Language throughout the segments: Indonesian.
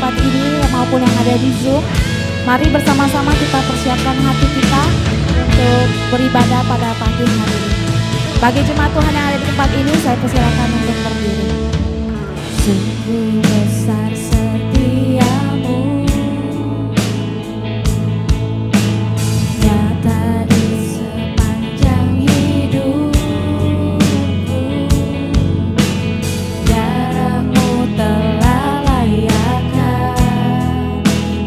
tempat ini maupun yang ada di Zoom. Mari bersama-sama kita persiapkan hati kita untuk beribadah pada pagi hari ini. Bagi jemaat Tuhan yang ada di tempat ini, saya persilakan untuk berdiri. Sungguh besar setiamu, nyata di sepanjang hidupku. Darahmu telah layakkan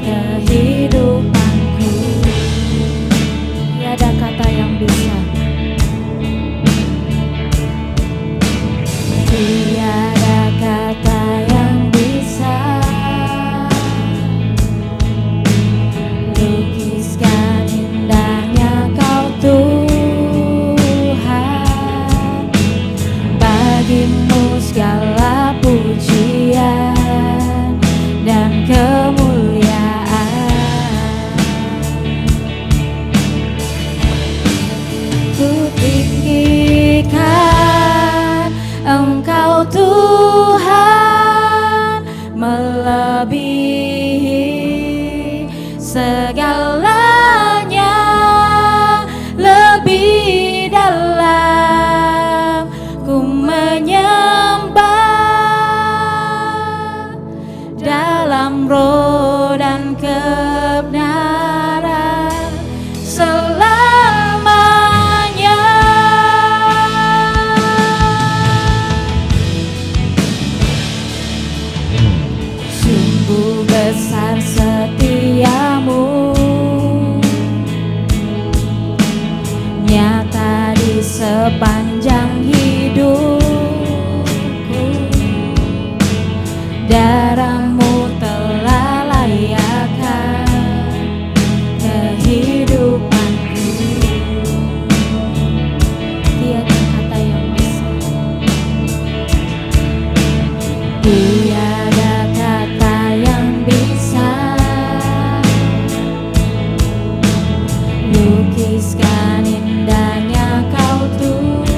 kehidupanku. Tiada kata yang bisa, tiada kata yang bisa lukiskan indahnya Kau Tuhan. Bagimu segala pujian dan kemuliaan. Ku tinggikan Engkau Tuhan, melebihi segalanya, lebih dalam ku menyembah dalam roh dan kebenaran selamanya. Sungguh besar setiamu, nyata di sepanjang hidupku. Darahmu telah layakkan kehidupanku. Tiada kata yang bisa, tiada kata yang bisa lukiskan indahnya Kau Tuhan.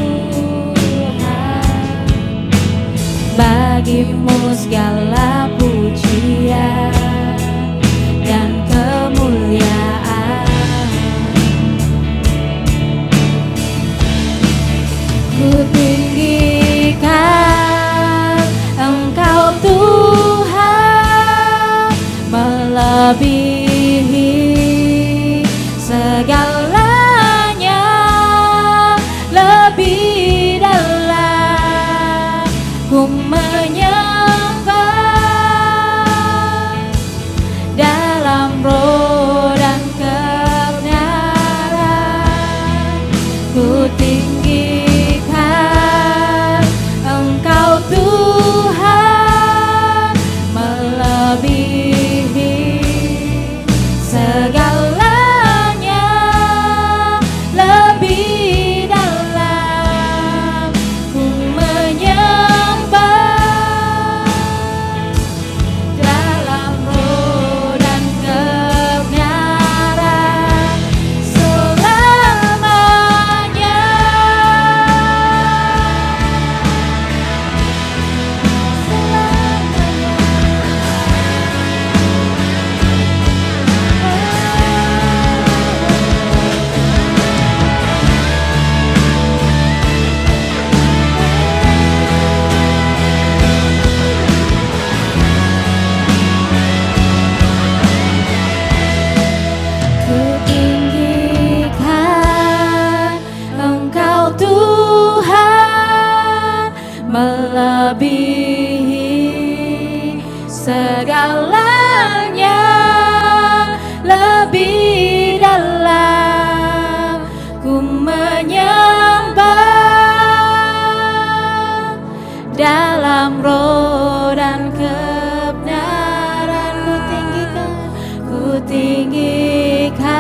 Bagimu segala pujian dan kemuliaan. Ku tinggikan Engkau Tuhan, melebihi segalanya, lebih dalam ku menyembah dalam roh dan kebenaran. Ku tinggikan Engkau Tuhan, melebihi segalanya, lebih dalam ku menyembah dalam roh dan kebenaran selamanya. Ku tinggikan Engkau Tuhan, melebihi segalanya, lebih dalam ku menyembah dalam roh dan kebenaran. Ku tinggikan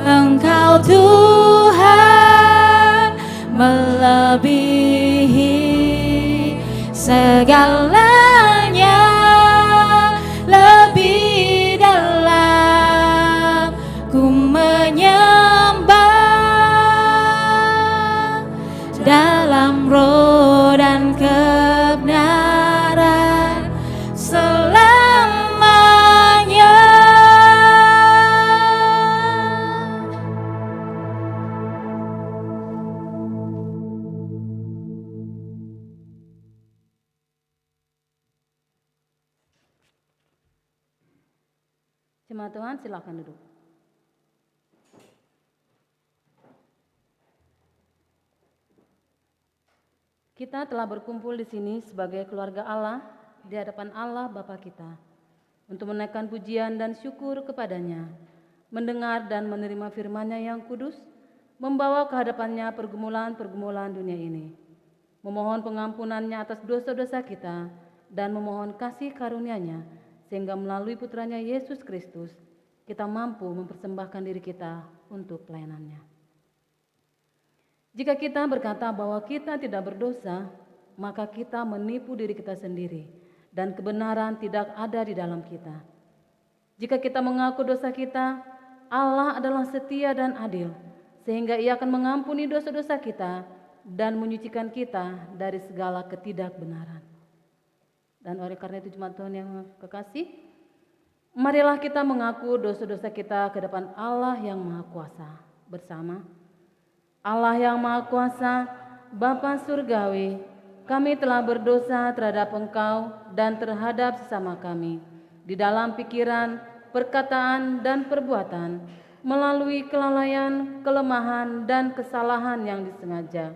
Engkau Tuhan, melebihi segalanya, lebih dalam ku menyembah dalam roh dan kebenaran selamanya. Jemaat Tuhan, silakan duduk. Kita telah berkumpul di sini sebagai keluarga Allah di hadapan Allah Bapa kita untuk menaikkan pujian dan syukur kepadanya, mendengar dan menerima firman-Nya yang kudus, membawa ke hadapannya pergumulan-pergumulan dunia ini, memohon pengampunan-Nya atas dosa-dosa kita dan memohon kasih karunia-Nya sehingga melalui putranya Yesus Kristus kita mampu mempersembahkan diri kita untuk pelayanan-Nya. Jika kita berkata bahwa kita tidak berdosa, maka kita menipu diri kita sendiri dan kebenaran tidak ada di dalam kita. Jika kita mengaku dosa kita, Allah adalah setia dan adil, sehingga Ia akan mengampuni dosa-dosa kita dan menyucikan kita dari segala ketidakbenaran. Dan oleh karena itu jemaat Tuhan yang kekasih, marilah kita mengaku dosa-dosa kita ke depan Allah yang Maha Kuasa bersama. Allah yang Maha Kuasa, Bapa Surgawi, kami telah berdosa terhadap Engkau dan terhadap sesama kami di dalam pikiran, perkataan, dan perbuatan, melalui kelalaian, kelemahan, dan kesalahan yang disengaja.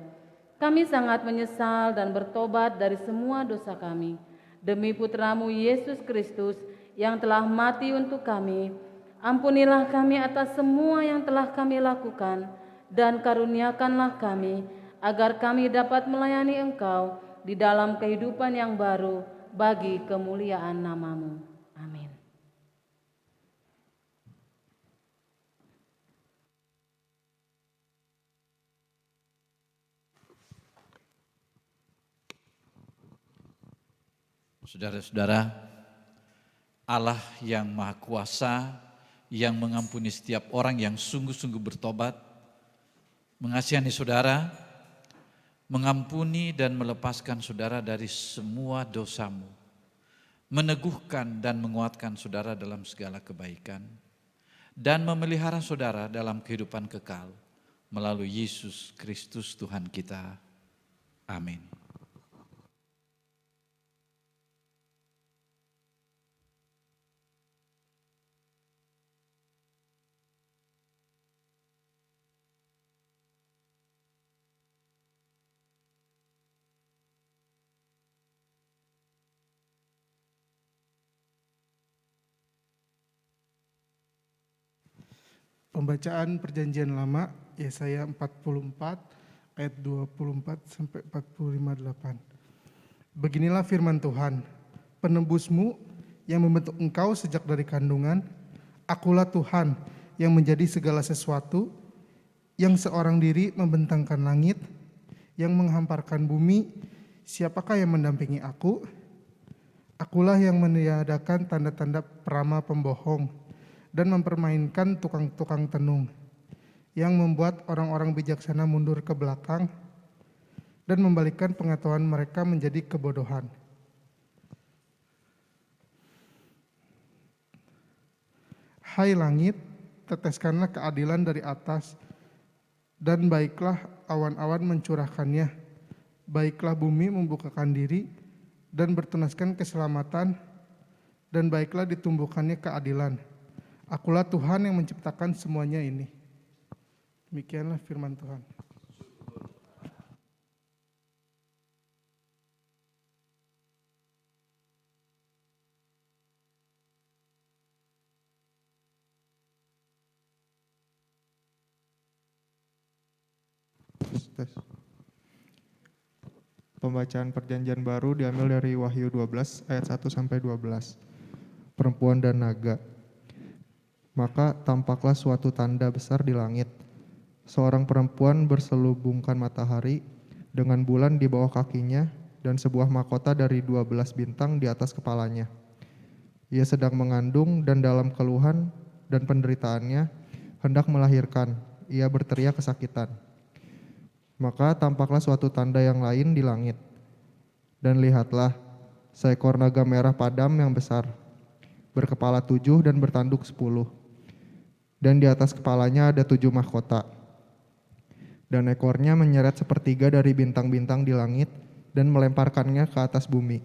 Kami sangat menyesal dan bertobat dari semua dosa kami. Demi Putramu Yesus Kristus yang telah mati untuk kami, ampunilah kami atas semua yang telah kami lakukan, dan karuniakanlah kami agar kami dapat melayani Engkau di dalam kehidupan yang baru bagi kemuliaan nama-Mu. Amin. Saudara-saudara, Allah yang Maha Kuasa, yang mengampuni setiap orang yang sungguh-sungguh bertobat, mengasihani saudara, mengampuni dan melepaskan saudara dari semua dosamu, meneguhkan dan menguatkan saudara dalam segala kebaikan, dan memelihara saudara dalam kehidupan kekal melalui Yesus Kristus Tuhan kita. Amin. Pembacaan Perjanjian Lama, Yesaya 44 ayat 24 sampai 45:8. Beginilah firman Tuhan, penebusmu yang membentuk engkau sejak dari kandungan, akulah Tuhan yang menjadi segala sesuatu, yang seorang diri membentangkan langit, yang menghamparkan bumi, siapakah yang mendampingi aku? Akulah yang meniadakan tanda-tanda perama pembohong, dan mempermainkan tukang-tukang tenung, yang membuat orang-orang bijaksana mundur ke belakang dan membalikkan pengetahuan mereka menjadi kebodohan. Hai langit, teteskanlah keadilan dari atas, dan baiklah awan-awan mencurahkannya. Baiklah bumi membukakan diri dan bertunaskan keselamatan, dan baiklah ditumbuhkannya keadilan. Akulah Tuhan yang menciptakan semuanya ini. Demikianlah firman Tuhan. Pembacaan Perjanjian Baru diambil dari Wahyu 12 ayat 1 sampai 12. Perempuan dan naga. Maka tampaklah suatu tanda besar di langit. Seorang perempuan berselubungkan matahari dengan bulan di bawah kakinya dan sebuah mahkota dari 12 bintang di atas kepalanya. Ia sedang mengandung dan dalam keluhan dan penderitaannya hendak melahirkan. Ia berteriak kesakitan. Maka tampaklah suatu tanda yang lain di langit. Dan lihatlah, seekor naga merah padam yang besar, berkepala 7 dan bertanduk 10. Dan di atas kepalanya ada 7 mahkota. Dan ekornya menyeret sepertiga dari bintang-bintang di langit dan melemparkannya ke atas bumi.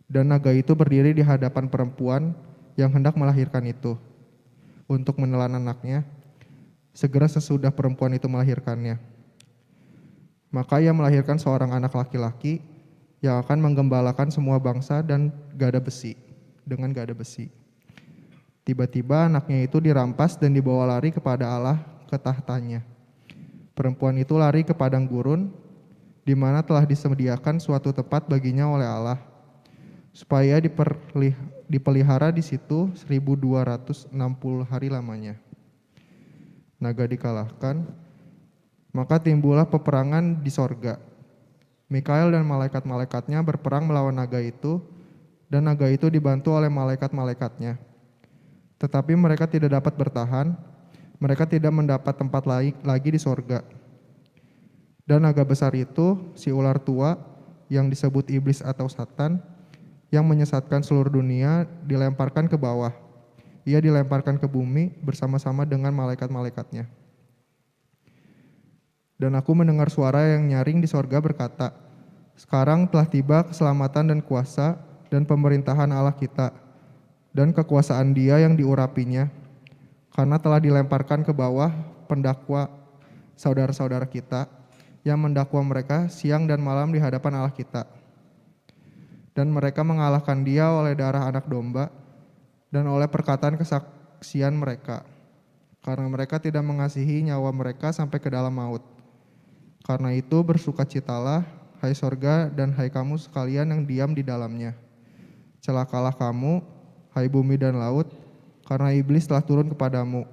Dan naga itu berdiri di hadapan perempuan yang hendak melahirkan itu untuk menelan anaknya segera sesudah perempuan itu melahirkannya. Maka ia melahirkan seorang anak laki-laki yang akan menggembalakan semua bangsa dengan gada besi. Tiba-tiba anaknya itu dirampas dan dibawa lari kepada Allah ke tahtanya. Perempuan itu lari ke padang gurun, di mana telah disediakan suatu tempat baginya oleh Allah, supaya dipelihara di situ 1260 hari lamanya. Naga dikalahkan, maka timbullah peperangan di sorga. Mikael dan malaikat-malaikatnya berperang melawan naga itu, dan naga itu dibantu oleh malaikat-malaikatnya. Tetapi mereka tidak dapat bertahan, mereka tidak mendapat tempat lagi di sorga. Dan naga besar itu, si ular tua yang disebut iblis atau Satan, yang menyesatkan seluruh dunia, dilemparkan ke bawah. Ia dilemparkan ke bumi bersama-sama dengan malaikat-malaikatnya. Dan aku mendengar suara yang nyaring di sorga berkata, "Sekarang telah tiba keselamatan dan kuasa dan pemerintahan Allah kita, dan kekuasaan Dia yang diurapinya, karena telah dilemparkan ke bawah pendakwa saudara-saudara kita yang mendakwa mereka siang dan malam di hadapan Allah kita. Dan mereka mengalahkan Dia oleh darah anak domba dan oleh perkataan kesaksian mereka, karena mereka tidak mengasihi nyawa mereka sampai ke dalam maut. Karena itu bersukacitalah, hai sorga dan hai kamu sekalian yang diam di dalamnya. Celakalah kamu, hai bumi dan laut, karena iblis telah turun kepadamu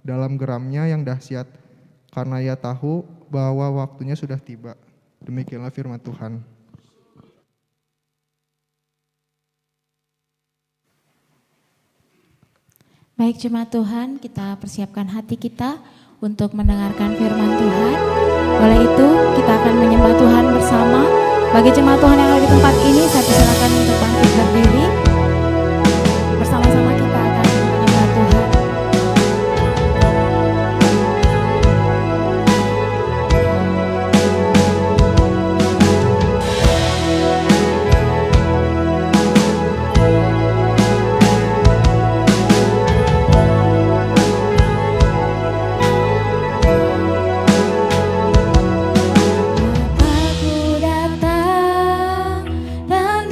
dalam geramnya yang dahsyat, karena ia tahu bahwa waktunya sudah tiba." Demikianlah firman Tuhan. Baik jemaat Tuhan, kita persiapkan hati kita untuk mendengarkan firman Tuhan. Oleh itu, kita akan menyembah Tuhan bersama. Bagi jemaat Tuhan yang ada di tempat ini, saya persilakan untuk bangkit berdiri. Bersama-sama kita akan menyembah Tuhan. Aku datang dan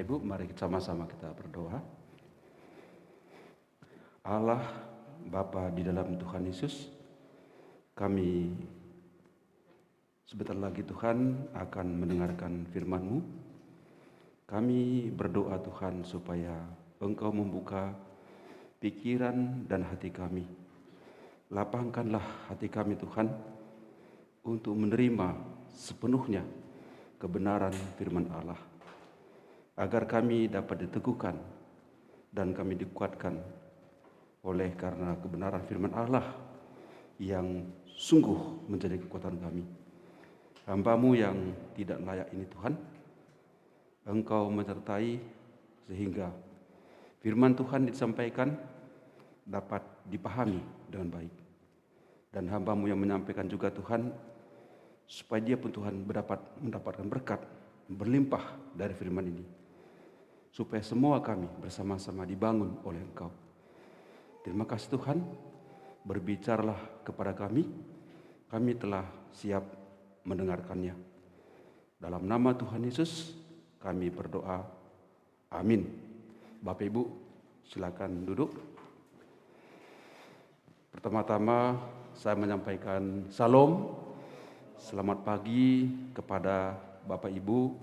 Ibu, mari sama-sama kita berdoa. Allah, Bapa di dalam Tuhan Yesus, kami sebentar lagi Tuhan akan mendengarkan firman-Mu. Kami berdoa Tuhan supaya Engkau membuka pikiran dan hati kami. Lapangkanlah hati kami Tuhan untuk menerima sepenuhnya kebenaran firman Allah, agar kami dapat diteguhkan dan kami dikuatkan oleh karena kebenaran firman Allah yang sungguh menjadi kekuatan kami. Hamba-Mu yang tidak layak ini Tuhan, Engkau menyertai sehingga firman Tuhan disampaikan dapat dipahami dengan baik. Dan hamba-Mu yang menyampaikan juga Tuhan, supaya dia pun Tuhan mendapatkan berkat berlimpah dari firman ini, supaya semua kami bersama-sama dibangun oleh Engkau. Terima kasih Tuhan, berbicaralah kepada kami telah siap mendengarkannya. Dalam nama Tuhan Yesus kami berdoa, amin. Bapak Ibu silakan duduk. Pertama-tama saya menyampaikan salam. Selamat pagi kepada Bapak Ibu,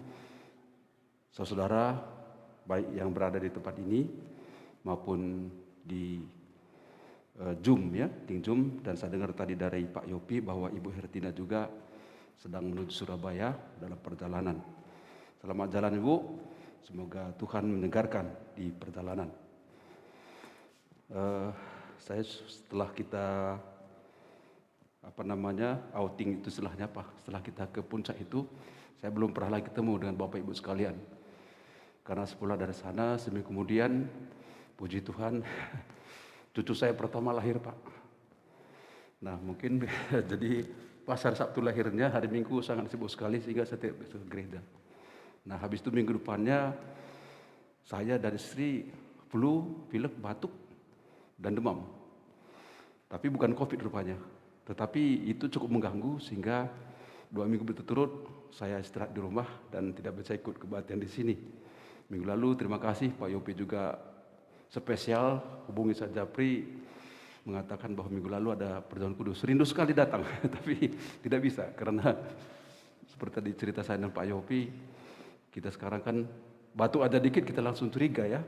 saudara, baik yang berada di tempat ini maupun di Zoom ya, di Zoom. Dan saya dengar tadi dari Pak Yopi bahwa Ibu Hertina juga sedang menuju Surabaya dalam perjalanan. Selamat jalan Ibu, semoga Tuhan mendengarkan di perjalanan. Saya setelah kita outing itu istilahnya apa? Setelah kita ke puncak itu, saya belum pernah lagi ketemu dengan Bapak Ibu sekalian. Karena sepulang dari sana, seminggu kemudian, puji Tuhan, cucu saya pertama lahir Pak. Nah mungkin jadi pas hari Sabtu lahirnya, hari Minggu sangat sibuk sekali sehingga saya tidak bisa ke gereja. Nah habis itu minggu depannya, saya dan istri flu, pilek, batuk, dan demam. Tapi bukan COVID rupanya. Tetapi itu cukup mengganggu sehingga 2 minggu berturut-turut saya istirahat di rumah dan tidak bisa ikut kebaktian di sini. Minggu lalu terima kasih Pak Yopi juga spesial hubungi saja Pri mengatakan bahwa minggu lalu ada perjamuan kudus. Rindu sekali datang tapi tidak bisa karena seperti tadi cerita saya dengan Pak Yopi, kita sekarang kan batuk aja dikit kita langsung curiga ya,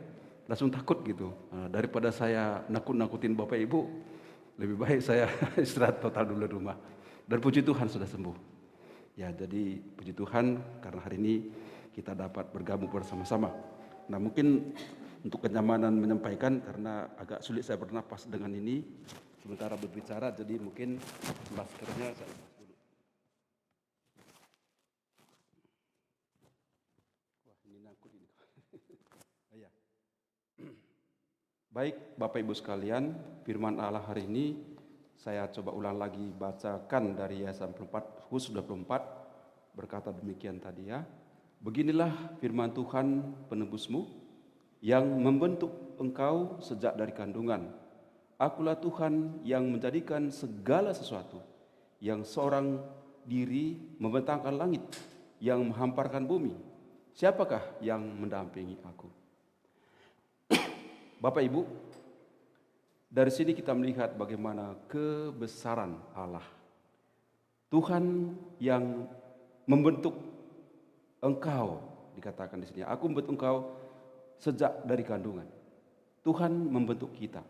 langsung takut gitu. Daripada saya nakut-nakutin Bapak Ibu, lebih baik saya istirahat total dulu di rumah. Dan puji Tuhan sudah sembuh. Ya, jadi puji Tuhan karena hari ini kita dapat bergabung bersama-sama. Nah, mungkin untuk kenyamanan menyampaikan karena agak sulit saya bernapas dengan ini sementara berbicara, jadi mungkin maskernya saya lepas dulu. Wah, ini nakut ini. Ya. Baik Bapak Ibu sekalian, firman Allah hari ini saya coba ulang lagi bacakan dari Yesaya 4, Hus 24 berkata demikian tadi ya. Beginilah firman Tuhan penebusmu yang membentuk engkau sejak dari kandungan. Akulah Tuhan yang menjadikan segala sesuatu, yang seorang diri membentangkan langit, yang menghamparkan bumi. Siapakah yang mendampingi aku? Bapak Ibu, dari sini kita melihat bagaimana kebesaran Allah. Tuhan yang membentuk engkau, dikatakan di sini. Aku membentuk engkau sejak dari kandungan. Tuhan membentuk kita.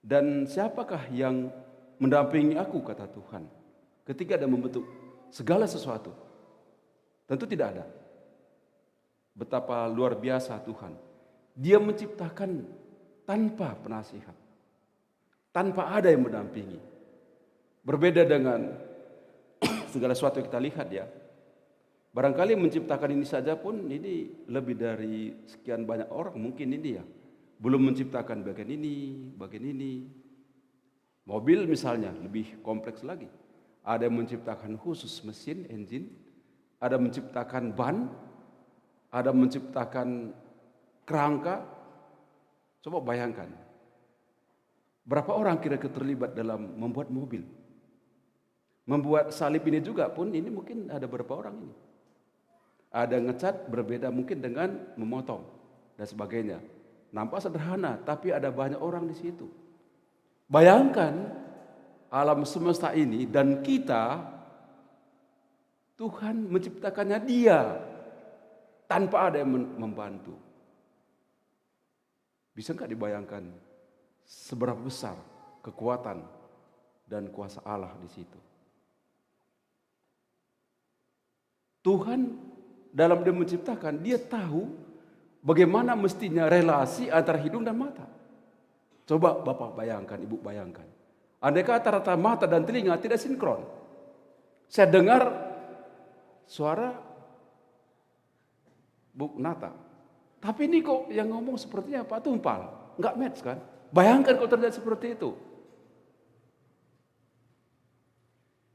Dan siapakah yang mendampingi aku, kata Tuhan, ketika dia membentuk segala sesuatu? Tentu tidak ada. Betapa luar biasa Tuhan. Dia menciptakan tanpa penasihat, tanpa ada yang mendampingi. Berbeda dengan segala sesuatu yang kita lihat ya. Barangkali menciptakan ini saja pun ini lebih dari sekian banyak orang mungkin ini ya. Belum menciptakan bagian ini. Mobil misalnya lebih kompleks lagi. Ada yang menciptakan khusus mesin, engine. Ada menciptakan ban. Ada menciptakan kerangka. Coba bayangkan. Berapa orang kira-kira terlibat dalam membuat mobil? Membuat salib ini juga pun ini mungkin ada berapa orang ini. Ada ngecat berbeda mungkin dengan memotong dan sebagainya. Nampak sederhana, tapi ada banyak orang di situ. Bayangkan alam semesta ini dan kita, Tuhan menciptakannya Dia tanpa ada yang membantu. Bisa nggak dibayangkan seberapa besar kekuatan dan kuasa Allah di situ? Tuhan dalam Dia menciptakan, Dia tahu bagaimana mestinya relasi antara hidung dan mata. Coba Bapak bayangkan, Ibu bayangkan. Andai kata rata mata dan telinga tidak sinkron. Saya dengar suara Bu Nata. Tapi ini kok yang ngomong sepertinya Pak Tumpal. Enggak match kan? Bayangkan kalau terjadi seperti itu.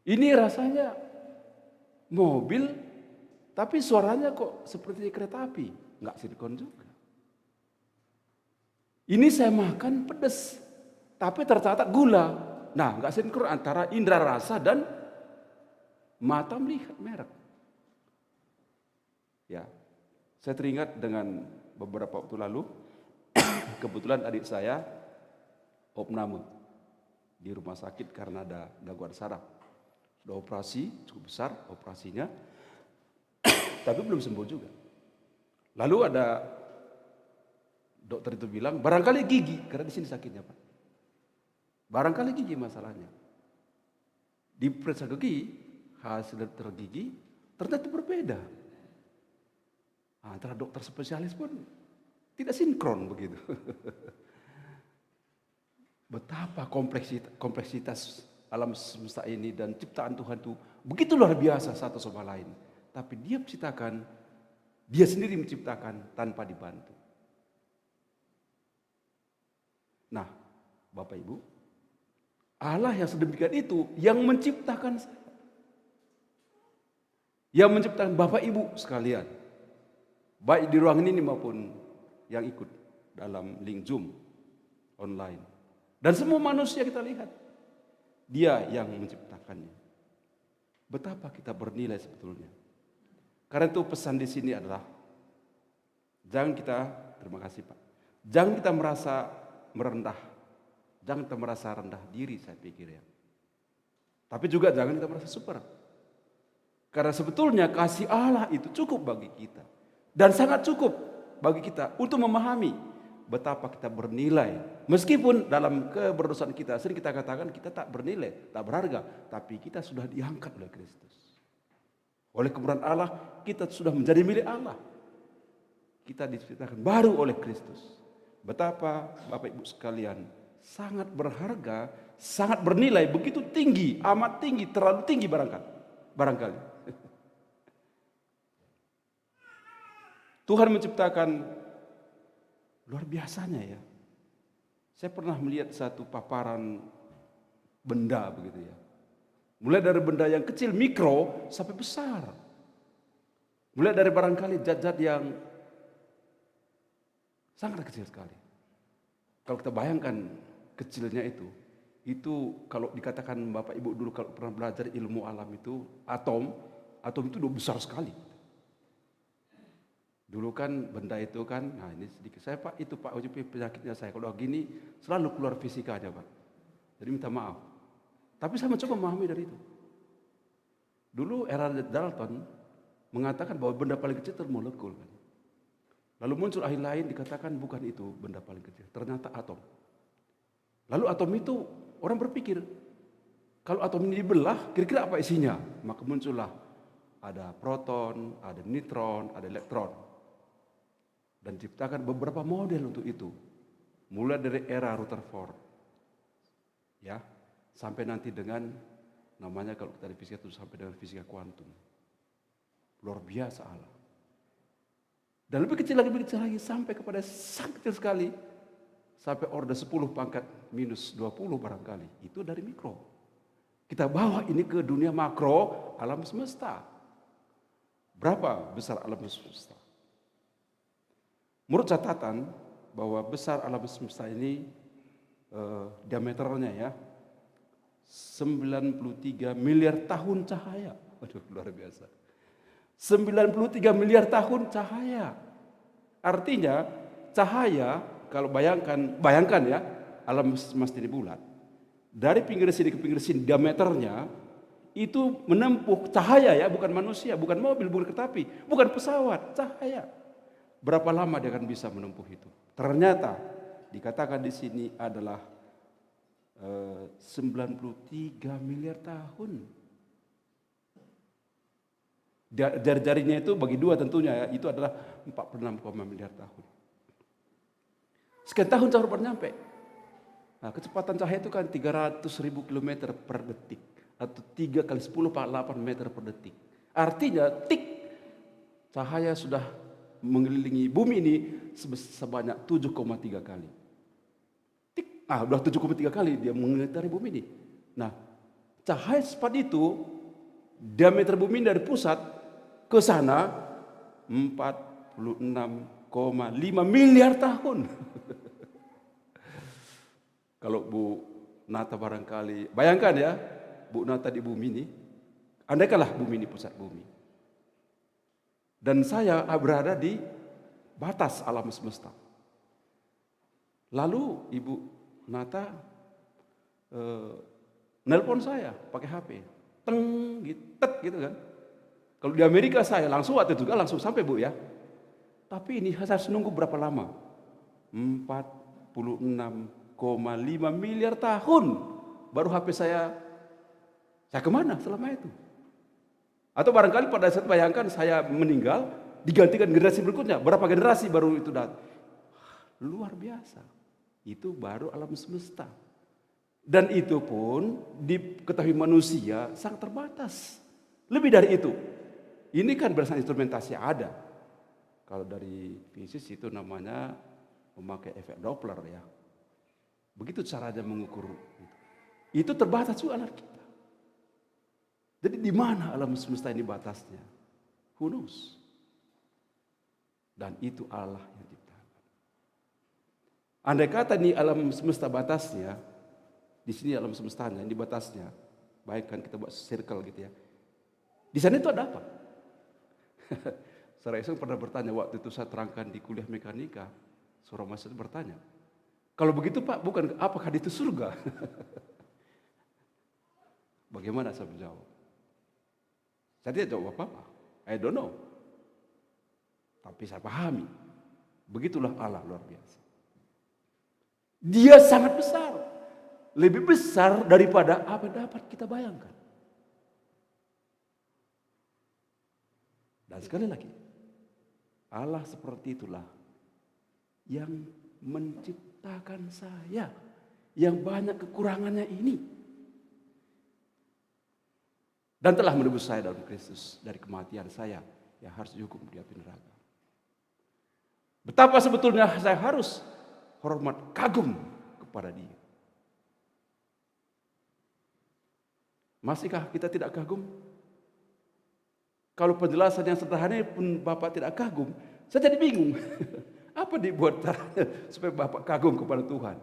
Ini rasanya mobil, tapi suaranya kok seperti kereta api. Enggak sinkron juga. Ini saya makan pedas, tapi tercatat gula. Nah, enggak sinkron antara indera rasa dan mata melihat merek. Ya, saya teringat dengan beberapa waktu lalu, kebetulan adik saya opname di rumah sakit karena ada gangguan saraf. Sudah operasi, cukup besar operasinya, tapi belum sembuh juga. Lalu ada dokter itu bilang, barangkali gigi, karena di sini sakitnya Pak. Barangkali gigi masalahnya. Diperiksa gigi, hasil dokter gigi ternyata berbeda. Antara dokter spesialis pun tidak sinkron begitu. Betapa kompleksitas alam semesta ini dan ciptaan Tuhan itu begitu luar biasa satu sama lain. Tapi Dia menciptakan, Dia sendiri menciptakan tanpa dibantu. Nah, Bapak Ibu, Allah yang sedemikian itu yang menciptakan saya. Yang menciptakan Bapak Ibu sekalian. Baik di ruangan ini maupun yang ikut dalam link Zoom online. Dan semua manusia kita lihat. Dia yang menciptakannya. Betapa kita bernilai sebetulnya. Karena itu pesan di sini adalah jangan kita, terima kasih Pak, jangan kita merasa merendah, jangan kita merasa rendah diri saya pikir ya. Tapi juga jangan kita merasa super. Karena sebetulnya kasih Allah itu cukup bagi kita. Dan sangat cukup bagi kita untuk memahami betapa kita bernilai. Meskipun dalam keberdosaan kita, sering kita katakan kita tak bernilai, tak berharga. Tapi kita sudah diangkat oleh Kristus. Oleh kemurahan Allah, kita sudah menjadi milik Allah. Kita diciptakan baru oleh Kristus. Betapa Bapak Ibu sekalian, sangat berharga, sangat bernilai, begitu tinggi, amat tinggi, terlalu tinggi barangkali. Tuhan menciptakan luar biasanya ya. Saya pernah melihat satu paparan benda begitu ya. Mulai dari benda yang kecil, mikro, sampai besar. Mulai dari barangkali zat-zat yang sangat kecil sekali. Kalau kita bayangkan kecilnya itu kalau dikatakan Bapak Ibu dulu kalau pernah belajar ilmu alam itu, atom itu udah besar sekali. Dulu kan benda itu kan, nah ini sedikit, saya Pak itu Pak penyakitnya saya, kalau gini selalu keluar fisikanya Pak. Jadi minta maaf. Tapi saya mencoba memahami dari itu. Dulu era Dalton mengatakan bahwa benda paling kecil itu molekul kan. Lalu muncul ahli lain dikatakan bukan itu benda paling kecil, ternyata atom. Lalu atom itu orang berpikir, kalau atom ini dibelah, kira-kira apa isinya? Maka muncullah ada proton, ada neutron, ada elektron. Dan ciptakan beberapa model untuk itu. Mulai dari era Rutherford. Ya, sampai nanti dengan namanya kalau kita di fisika itu sampai dengan fisika kuantum. Luar biasa Allah. Dan lebih kecil lagi sampai kepada sangat kecil sekali. Sampai order 10 pangkat minus 20 barangkali. Itu dari mikro. Kita bawa ini ke dunia makro alam semesta. Berapa besar alam semesta? Menurut catatan bahwa besar alam semesta ini diameternya ya 93 miliar tahun cahaya. Waduh luar biasa. 93 miliar tahun cahaya. Artinya cahaya, kalau bayangkan ya, alam semesta ini bulat. Dari pinggir sini ke pinggir sini diameternya itu menempuh cahaya ya, bukan manusia, bukan mobil, bukan kereta api, bukan pesawat, cahaya. Berapa lama dia akan bisa menempuh itu? Ternyata dikatakan di sini adalah 93 miliar tahun. Jari-jarinya itu bagi dua tentunya ya, itu adalah 46, miliar tahun. Sekian tahun baru nyampe. Nah, kecepatan cahaya itu kan 300.000 km per detik. Atau 3 kali 10 8 meter per detik. Artinya cahaya sudah mengelilingi bumi ini sebanyak 7,3 kali. Udah 7,3 kali dia mengelilingi bumi ini. Nah, cahaya secepat itu, diameter bumi dari pusat ke sana 46,5 miliar tahun. Kalau Bu Nata barangkali, bayangkan ya, Bu Nata di bumi ini, andaikanlah bumi ini pusat bumi. Dan saya berada di batas alam semesta. Lalu Ibu Nata nelpon saya pakai HP. Teng gitu kan. Kalau di Amerika saya langsung waktu itu juga langsung sampai Bu ya. Tapi ini saya harus nunggu berapa lama? 46,5 miliar tahun baru HP saya kemana selama itu? Atau barangkali pada saat bayangkan saya meninggal digantikan generasi berikutnya, berapa generasi baru itu datang? Luar biasa. Itu baru alam semesta. Dan itu pun diketahui manusia sangat terbatas. Lebih dari itu. Ini kan berdasarkan instrumentasi ada. Kalau dari fisik itu namanya memakai efek Doppler ya. Begitu caranya mengukur. Itu terbatas juga alat kita. Jadi di mana alam semesta ini batasnya? Who knows? Dan itu Allah yang ciptakan. Andai kata ini alam semesta batasnya, di sini alam semestanya, ini batasnya. Baik kan kita buat circle gitu ya. Di sana itu ada apa? Saudara Iseng pernah bertanya waktu itu saya terangkan di kuliah mekanika. Seorang mahasiswa bertanya, kalau begitu Pak, bukan apakah itu surga? Bagaimana saya menjawab? Saya tidak jawab apa-apa. I don't know. Tapi saya pahami. Begitulah Allah luar biasa. Dia sangat besar. Lebih besar daripada apa yang dapat kita bayangkan. Dan sekali lagi, Allah seperti itulah yang menciptakan saya, yang banyak kekurangannya ini. Dan telah menebus saya dalam Kristus dari kematian saya yang harus dihukum di api neraka. Betapa sebetulnya saya harus hormat, kagum kepada Dia. Masihkah kita tidak kagum? Kalau penjelasan yang sederhana pun Bapak tidak kagum, saya jadi bingung. Apa dibuat caranya supaya Bapak kagum kepada Tuhan?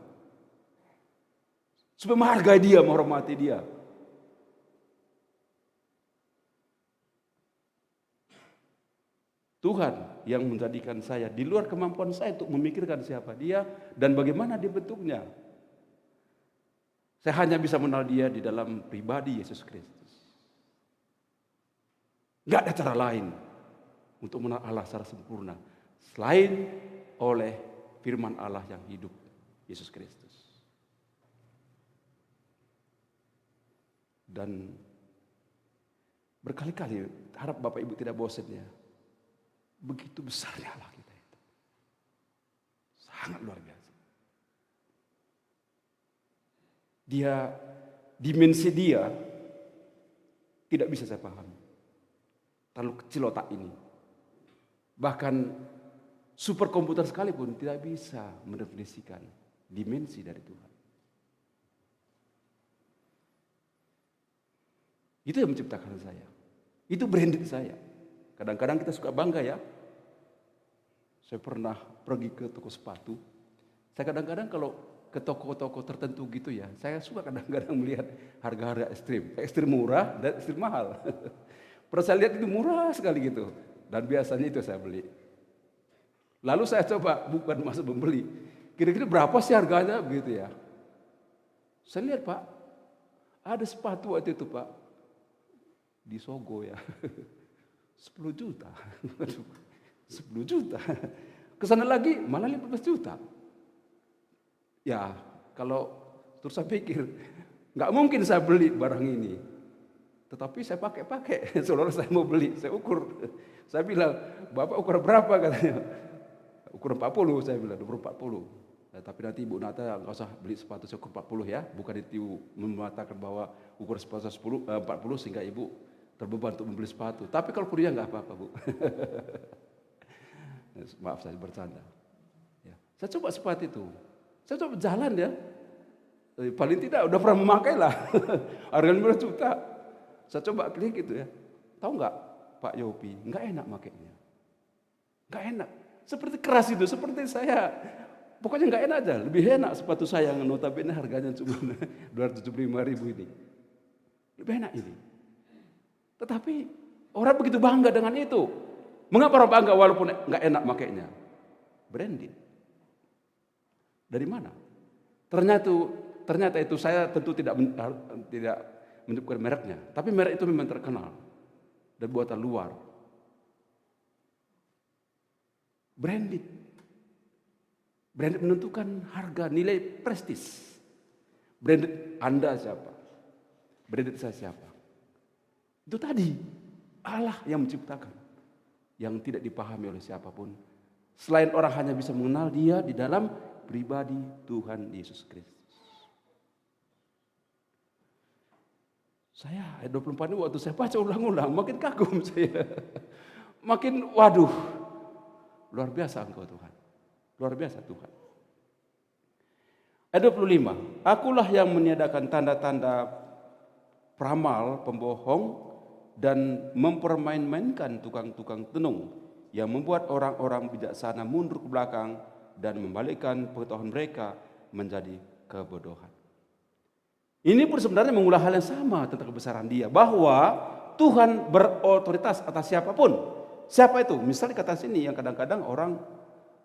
Supaya menghargai Dia, menghormati Dia. Tuhan yang menjadikan saya di luar kemampuan saya untuk memikirkan siapa Dia dan bagaimana Dia bentuknya. Saya hanya bisa mengenal Dia di dalam pribadi Yesus Kristus. Gak ada cara lain untuk mengenal Allah secara sempurna selain oleh firman Allah yang hidup, Yesus Kristus. Dan berkali-kali harap Bapak Ibu tidak bosan ya. Begitu besarnya Allah kita itu. Sangat luar biasa. Dimensi Dia tidak bisa saya pahami. Terlalu kecil otak ini. Bahkan superkomputer sekalipun tidak bisa mendefinisikan dimensi dari Tuhan. Itu yang menciptakan saya. Itu branding saya. Kadang-kadang kita suka bangga ya. Saya pernah pergi ke toko sepatu. Saya kadang-kadang kalau ke toko-toko tertentu gitu ya, saya suka kadang-kadang melihat harga-harga ekstrim. Ekstrim murah dan ekstrim mahal. Pernah saya lihat itu murah sekali gitu. Dan biasanya itu saya beli. Lalu saya coba, bukan masuk membeli. Kira-kira berapa sih harganya begitu ya. Saya lihat Pak, ada sepatu waktu itu Pak. Di Sogo ya. 10 juta. 10 juta. Kesana lagi malah 15 juta. Ya kalau terus saya pikir, nggak mungkin saya beli barang ini. Tetapi saya pakai. Saudara saya mau beli, saya ukur. Saya bilang, Bapak ukur berapa katanya? Ukur 40, saya bilang, ukur 40. Nah, tapi nanti Ibu Nata nggak usah beli sepatu ukur 40 ya. Bukan itu mengatakan bahwa ukur sepatu 40 sehingga Ibu terbeban untuk membeli sepatu. Tapi kalau kuliah nggak apa-apa Bu. Maaf saya bercanda. Ya. Saya coba sepatu itu. Saya coba jalan ya. Paling tidak udah pernah memakai lah. Harganya 15 juta. Saya coba klik gitu ya. Tahu nggak Pak Yopi? Nggak enak makainya. Nggak enak. Seperti keras itu. Seperti saya. Pokoknya nggak enak aja. Lebih enak sepatu saya yang notabene harganya cuma 275.000 ini. Lebih enak ini. Tetapi orang begitu bangga dengan itu. Mengapa orang bangga walaupun nggak enak makainya? Branded. Dari mana? Ternyata itu saya tentu tidak menyebutkan mereknya, tapi merek itu memang terkenal dan buatan luar. Branded menentukan harga, nilai prestis. Branded Anda siapa? Branded saya siapa? Itu tadi Allah yang menciptakan, yang tidak dipahami oleh siapapun. Selain orang hanya bisa mengenal Dia di dalam pribadi Tuhan Yesus Kristus. Saya ayat 24 ini waktu saya baca ulang-ulang makin kagum saya. Makin waduh. Luar biasa Engkau Tuhan. Luar biasa Tuhan. Ayat 25. Akulah yang meniadakan tanda-tanda peramal, pembohong dan mempermain-mainkan tukang-tukang tenung yang membuat orang-orang bijaksana mundur ke belakang dan membalikkan pengetahuan mereka menjadi kebodohan. Ini pun sebenarnya mengulang hal yang sama tentang kebesaran Dia, bahwa Tuhan berotoritas atas siapapun. Siapa itu? Misalnya kata sini yang kadang-kadang orang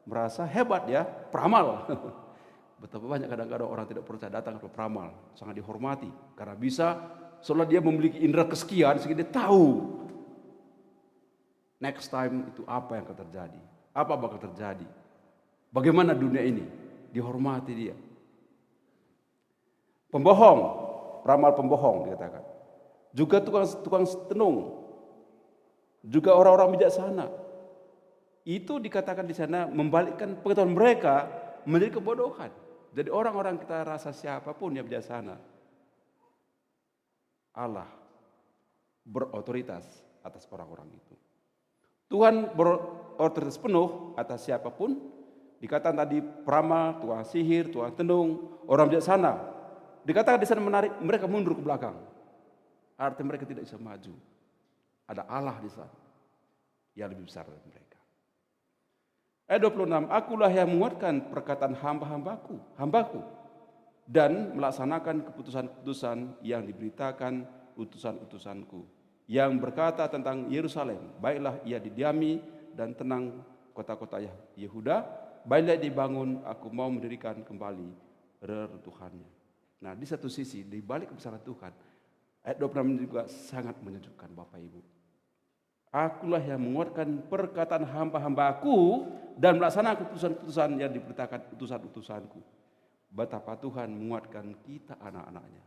merasa hebat ya, peramal. Betapa banyak kadang-kadang orang tidak percaya datang ke peramal, sangat dihormati karena bisa seolah dia memiliki indera kesekian sehingga dia tahu next time itu apa yang akan terjadi, apa bakal terjadi. Bagaimana dunia ini dihormati dia. Pembohong, peramal pembohong dikatakan. Juga tukang tenung. Juga orang-orang bijaksana. Itu dikatakan di sana membalikkan pengetahuan mereka menjadi kebodohan. Jadi orang-orang kita rasa siapapun yang bijaksana, Allah berotoritas atas orang-orang itu. Tuhan berotoritas penuh atas siapapun. Dikatakan tadi peramal, tukang sihir, tukang tenung, orang bijaksana. Dikatakan di sana menarik mereka mundur ke belakang. Artinya mereka tidak bisa maju. Ada Allah di sana yang lebih besar dari mereka. Ayat 26, akulah yang menguatkan perkataan hambaku dan melaksanakan keputusan-keputusan yang diberitakan utusan-utusanku, yang berkata tentang Yerusalem, baiklah ia didiami dan tenang kota-kota Yehuda, baiklah dibangun, aku mau mendirikan kembali reruntuhannya. Nah, di satu sisi, di balik kebesaran Tuhan, ayat 26 juga sangat menyejukkan Bapak Ibu. Akulah yang menguatkan perkataan hamba-hambaku dan melaksanakan keputusan-keputusan yang diberitakan utusan-utusanku. Betapa Tuhan menguatkan kita anak-anaknya,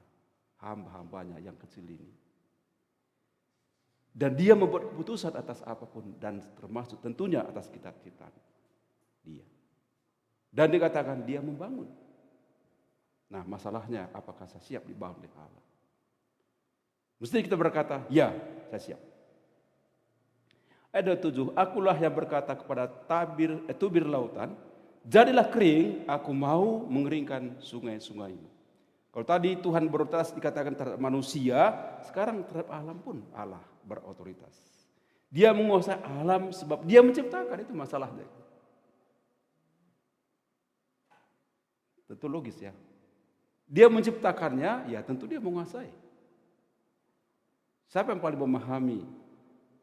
hamba-hambanya yang kecil ini. Dan Dia membuat keputusan atas apapun dan termasuk tentunya atas kita Dia. Dan dikatakan Dia membangun. Nah, masalahnya apakah saya siap dibangun oleh Allah? Mesti kita berkata, ya, saya siap. Ayat 7, akulah yang berkata kepada tubir lautan, jadilah kering, aku mau mengeringkan sungai-sungaimu. Kalau tadi Tuhan berotoritas dikatakan terhadap manusia, sekarang terhadap alam pun Allah berotoritas. Dia menguasai alam sebab Dia menciptakan, itu masalahnya. Tentu logis ya. Dia menciptakannya, ya tentu Dia menguasai. Siapa yang paling memahami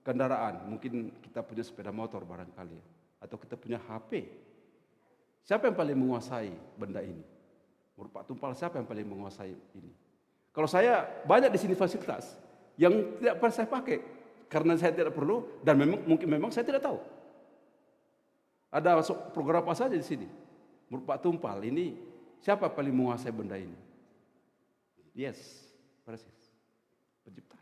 kendaraan, mungkin kita punya sepeda motor barangkali, atau kita punya HP. Siapa yang paling menguasai benda ini? Menurut Pak Tumpal, siapa yang paling menguasai ini? Kalau saya banyak di sini fasilitas yang tidak pernah saya pakai karena saya tidak perlu dan mungkin memang saya tidak tahu. Ada program apa saja di sini? Menurut Pak Tumpal, ini siapa paling menguasai benda ini? Yes, persis. Pencipta.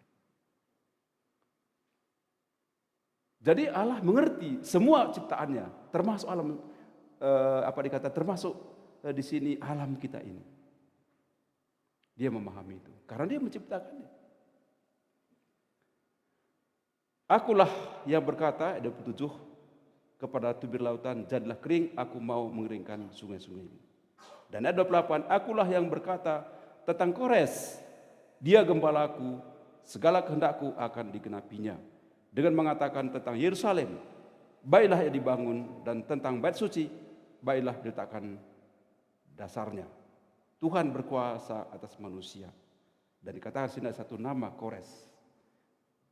Jadi Allah mengerti semua ciptaannya, termasuk alam termasuk di sini alam kita ini. Dia memahami itu karena dia menciptakannya. Akulah yang berkata, ayat 27, kepada tubir lautan, jadilah kering, aku mau mengeringkan sungai-sungai ini. Dan ayat 28, akulah yang berkata tentang Kores, dia gembalaku, segala kehendakku akan digenapinya. Dengan mengatakan tentang Yerusalem, baiklah ia dibangun, dan tentang bait suci, baiklah diletakkan dasarnya. Tuhan berkuasa atas manusia. Dan dikatakan sini ada satu nama, Kores.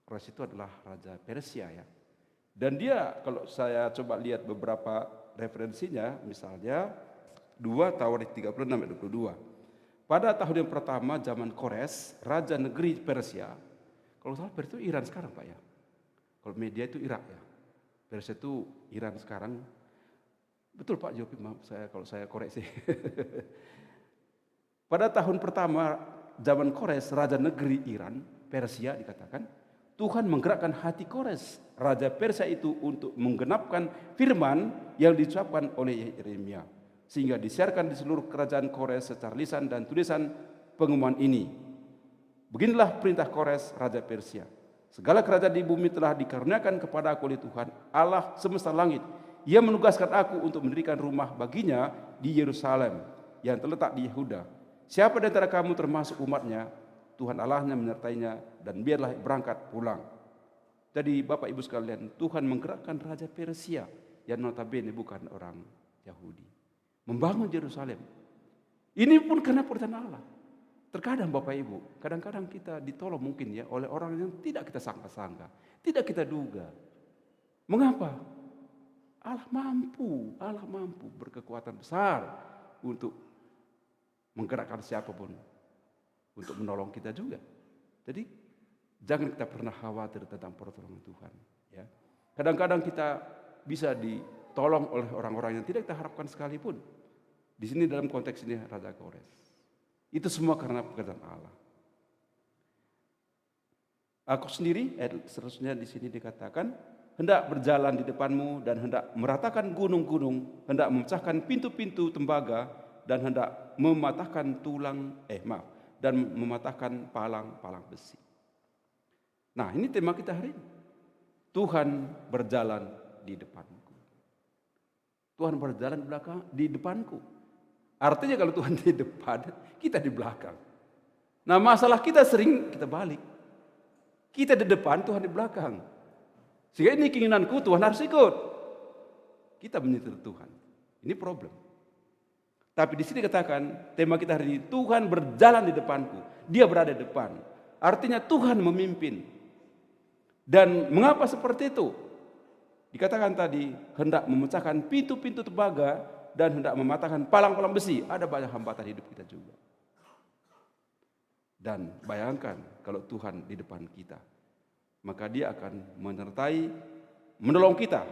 Kores itu adalah raja Persia ya. Dan dia, kalau saya coba lihat beberapa referensinya, misalnya 2 Tawarikh 36 ayat 22. Pada tahun yang pertama zaman Kores, raja negeri Persia. Kalau salah Persia itu Iran sekarang Pak ya. Kalau media itu Irak ya. Persia itu Iran sekarang. Betul Pak Jopi, maaf kalau saya koreksi. Pada tahun pertama zaman Kores, raja negeri Iran, Persia dikatakan, Tuhan menggerakkan hati Kores, raja Persia itu untuk menggenapkan firman yang diucapkan oleh Yeremia. Sehingga disiarkan di seluruh kerajaan Kores secara lisan dan tulisan pengumuman ini. Beginilah perintah Kores, raja Persia. Segala kerajaan di bumi telah dikaruniakan kepada aku oleh Tuhan, Allah semesta langit. Ia menugaskan aku untuk mendirikan rumah baginya di Yerusalem yang terletak di Yehuda. Siapa di antara kamu termasuk umatnya, Tuhan Allahnya menyertainya dan biarlah berangkat pulang. Jadi Bapak Ibu sekalian, Tuhan menggerakkan Raja Persia yang notabene bukan orang Yahudi. Membangun Yerusalem. Ini pun karena perintah Allah. Terkadang Bapak Ibu, kadang-kadang kita ditolong mungkin ya oleh orang yang tidak kita sangka-sangka. Tidak kita duga. Mengapa? Allah mampu berkekuatan besar untuk menggerakkan siapapun untuk menolong kita juga. Jadi jangan kita pernah khawatir tentang pertolongan Tuhan. Ya, kadang-kadang kita bisa ditolong oleh orang-orang yang tidak kita harapkan sekalipun. Di sini dalam konteks ini Raja Kores. Itu semua karena pekerjaan Allah. Aku sendiri, seterusnya di sini dikatakan, hendak berjalan di depanmu dan hendak meratakan gunung-gunung, hendak memecahkan pintu-pintu tembaga dan hendak mematahkan dan mematahkan palang-palang besi. Nah, ini tema kita hari ini. Tuhan berjalan di depanku. Tuhan berjalan di depanku. Artinya kalau Tuhan di depan, kita di belakang. Nah, masalah kita sering kita balik. Kita di depan, Tuhan di belakang. Sehingga ini keinginanku, Tuhan harus ikut. Kita menyetir Tuhan. Ini problem. Tapi di sini katakan, tema kita hari ini, Tuhan berjalan di depanku. Dia berada di depan. Artinya Tuhan memimpin. Dan mengapa seperti itu? Dikatakan tadi, hendak memecahkan pintu-pintu tembaga dan hendak mematahkan palang-palang besi. Ada banyak hambatan hidup kita juga. Dan bayangkan kalau Tuhan di depan kita, maka Dia akan menyertai, menolong kita,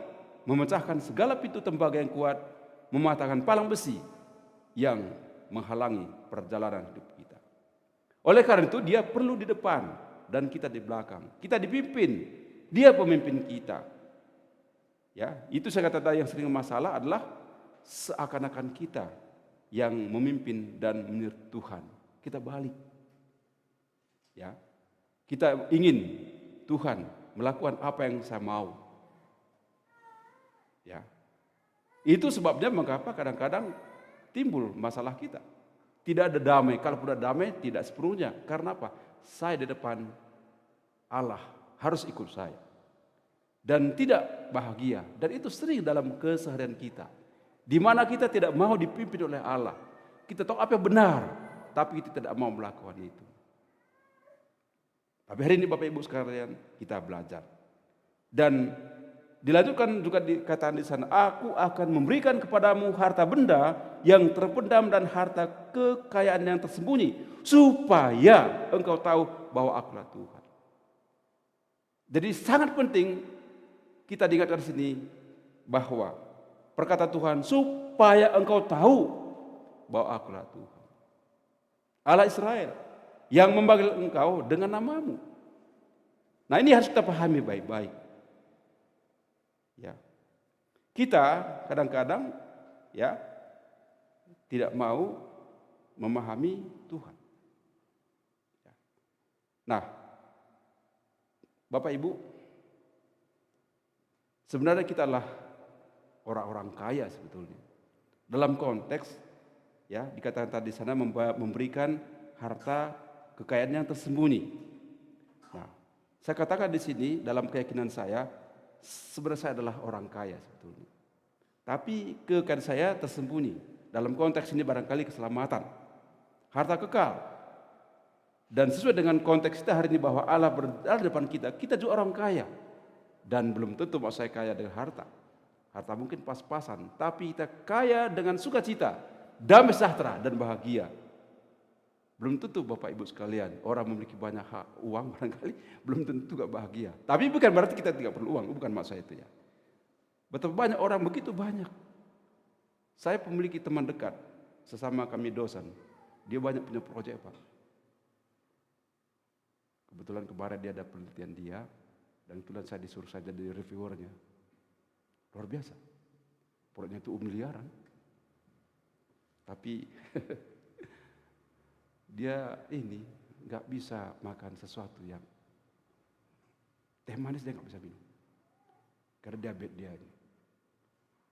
memecahkan segala pintu tembaga yang kuat, mematahkan palang besi yang menghalangi perjalanan hidup kita. Oleh karena itu Dia perlu di depan dan kita di belakang. Kita dipimpin, Dia pemimpin kita. Ya, itu saya kata tadi yang sering masalah adalah seakan-akan kita yang memimpin dan menurut Tuhan. Kita balik. Ya. Kita ingin Tuhan melakukan apa yang saya mau. Ya. Itu sebabnya mengapa kadang-kadang timbul masalah kita. Tidak ada damai. Kalau sudah damai tidak sepenuhnya. Karena apa? Saya di depan Allah harus ikut saya. Dan tidak bahagia. Dan itu sering dalam keseharian kita. Di mana kita tidak mau dipimpin oleh Allah. Kita tahu apa yang benar. Tapi kita tidak mau melakukan itu. Tapi hari ini Bapak Ibu sekalian kita belajar. Dan dilanjutkan juga dikatakan di sana, aku akan memberikan kepadamu harta benda yang terpendam dan harta kekayaan yang tersembunyi, supaya engkau tahu bahwa akulah Tuhan. Jadi sangat penting kita diingatkan di sini bahwa perkataan Tuhan, supaya engkau tahu bahwa akulah Tuhan, Allah Israel, yang memanggil engkau dengan namamu. Nah, ini harus kita pahami baik-baik. Ya. Kita kadang-kadang ya tidak mau memahami Tuhan. Ya. Nah, Bapak Ibu, sebenarnya kita adalah orang-orang kaya sebetulnya. Dalam konteks ya dikatakan tadi sana memberikan harta kekayaan yang tersembunyi. Nah, saya katakan di sini dalam keyakinan saya, sebenarnya saya adalah orang kaya sebetulnya. Tapi kekayaan saya tersembunyi. Dalam konteks ini barangkali keselamatan, harta kekal. Dan sesuai dengan konteks kita hari ini bahwa Allah berada di depan kita, kita juga orang kaya. Dan belum tentu bahwa saya kaya dengan harta. Harta mungkin pas-pasan, tapi kita kaya dengan sukacita, damai sejahtera dan bahagia. Belum tentu Bapak Ibu sekalian, orang memiliki banyak uang barangkali belum tentu gak bahagia. Tapi bukan berarti kita tidak perlu uang, bukan maksud saya itu ya. Betapa banyak orang begitu banyak. Saya memiliki teman dekat, sesama kami dosen. Dia banyak punya proyek Pak. Kebetulan kemarin dia ada penelitian dia, dan kebetulan saya disuruh saja jadi reviewernya. Luar biasa. Proyeknya itu miliaran. Tapi dia ini nggak bisa makan sesuatu yang teh manis, dia nggak bisa minum karena diabetes dia ini.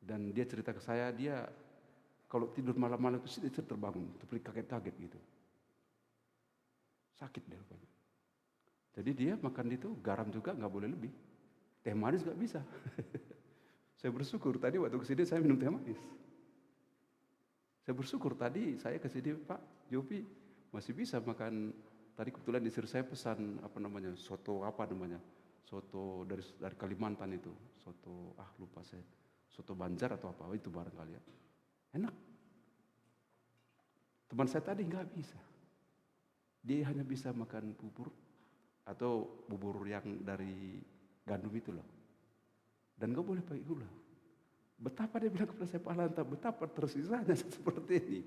Dan dia cerita ke saya, dia kalau tidur malam-malam itu dia terbangun, seperti kaget-kaget gitu, sakit dia rupanya. Jadi dia makan itu garam juga nggak boleh lebih, teh manis nggak bisa. Saya bersyukur tadi waktu kesini saya minum teh manis. Saya bersyukur tadi saya kesini, Pak Jopi masih bisa makan. Tadi kebetulan disuruh saya pesan soto soto dari Kalimantan itu, soto lupa saya, soto Banjar atau apa itu barangkali ya, enak. Teman saya tadi nggak bisa, dia hanya bisa makan bubur atau bubur yang dari gandum itu loh, dan nggak boleh pakai gula. Betapa dia bilang kepada saya, Pak Lanta, betapa tersisanya seperti ini.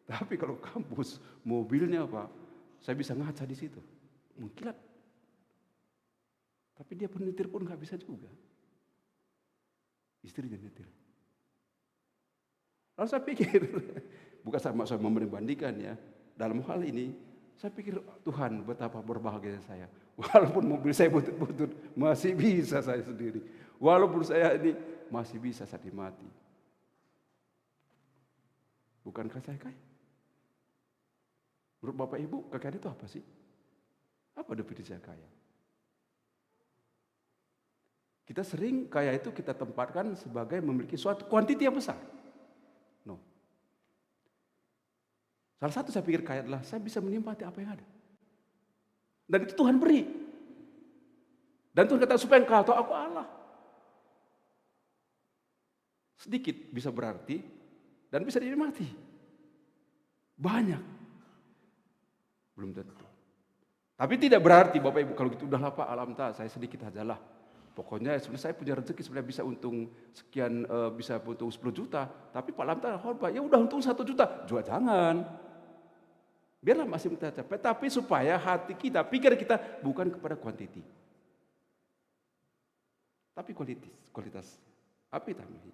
Tapi kalau kampus, mobilnya Pak, saya bisa ngaca di situ, mengkilat. Tapi dia penyetir pun nggak bisa juga. Istrinya nyetir. Lalu saya pikir, bukan sama saya membandingkan ya, dalam hal ini, saya pikir Tuhan betapa berbahagianya saya. Walaupun mobil saya butut-butut, masih bisa saya sendiri. Walaupun saya ini masih bisa saya mati. Bukankah saya kaya? Menurut Bapak Ibu, kekayaan itu apa sih? Apa definisi kaya? Kita sering kaya itu kita tempatkan sebagai memiliki suatu kuantiti yang besar. No. Salah satu saya pikir kaya adalah saya bisa menikmati apa yang ada. Dan itu Tuhan beri. Dan Tuhan kata supaya engkau tahu aku Allah. Sedikit bisa berarti dan bisa dinikmati. Banyak. Belum tentu. Tapi tidak berarti Bapak Ibu kalau gitu udahlah Pak, alhamdulillah saya sedikit ajalah. Pokoknya sebenarnya saya punya rezeki sebenarnya bisa untung sekian, bisa untung 10 juta. Tapi Pak alhamdulillah ya udah untung 1 juta. Juga jangan. Biarlah masih kita capai. Tapi supaya hati kita, pikir kita bukan kepada kuantiti. Tapi kualitas. Apa yang kita miliki?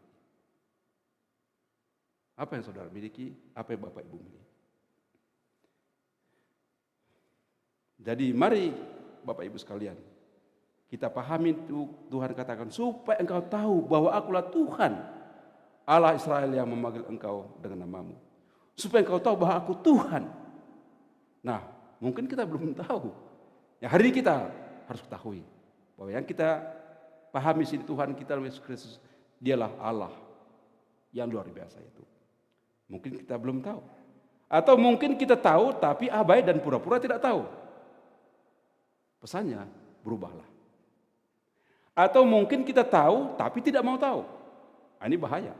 Apa yang saudara miliki? Apa yang Bapak Ibu miliki? Jadi mari Bapak Ibu sekalian, kita pahami Tuhan katakan supaya engkau tahu bahwa akulah Tuhan Allah Israel yang memanggil engkau dengan namamu. Supaya engkau tahu bahwa aku Tuhan. Nah, mungkin kita belum tahu. Ya, hari ini kita harus ketahui bahwa yang kita pahami sini Tuhan kita Yesus Kristus, dialah Allah yang luar biasa itu. Mungkin kita belum tahu. Atau mungkin kita tahu tapi abai dan pura-pura tidak tahu. Pesannya, berubahlah. Atau mungkin kita tahu tapi tidak mau tahu. Nah, ini bahaya.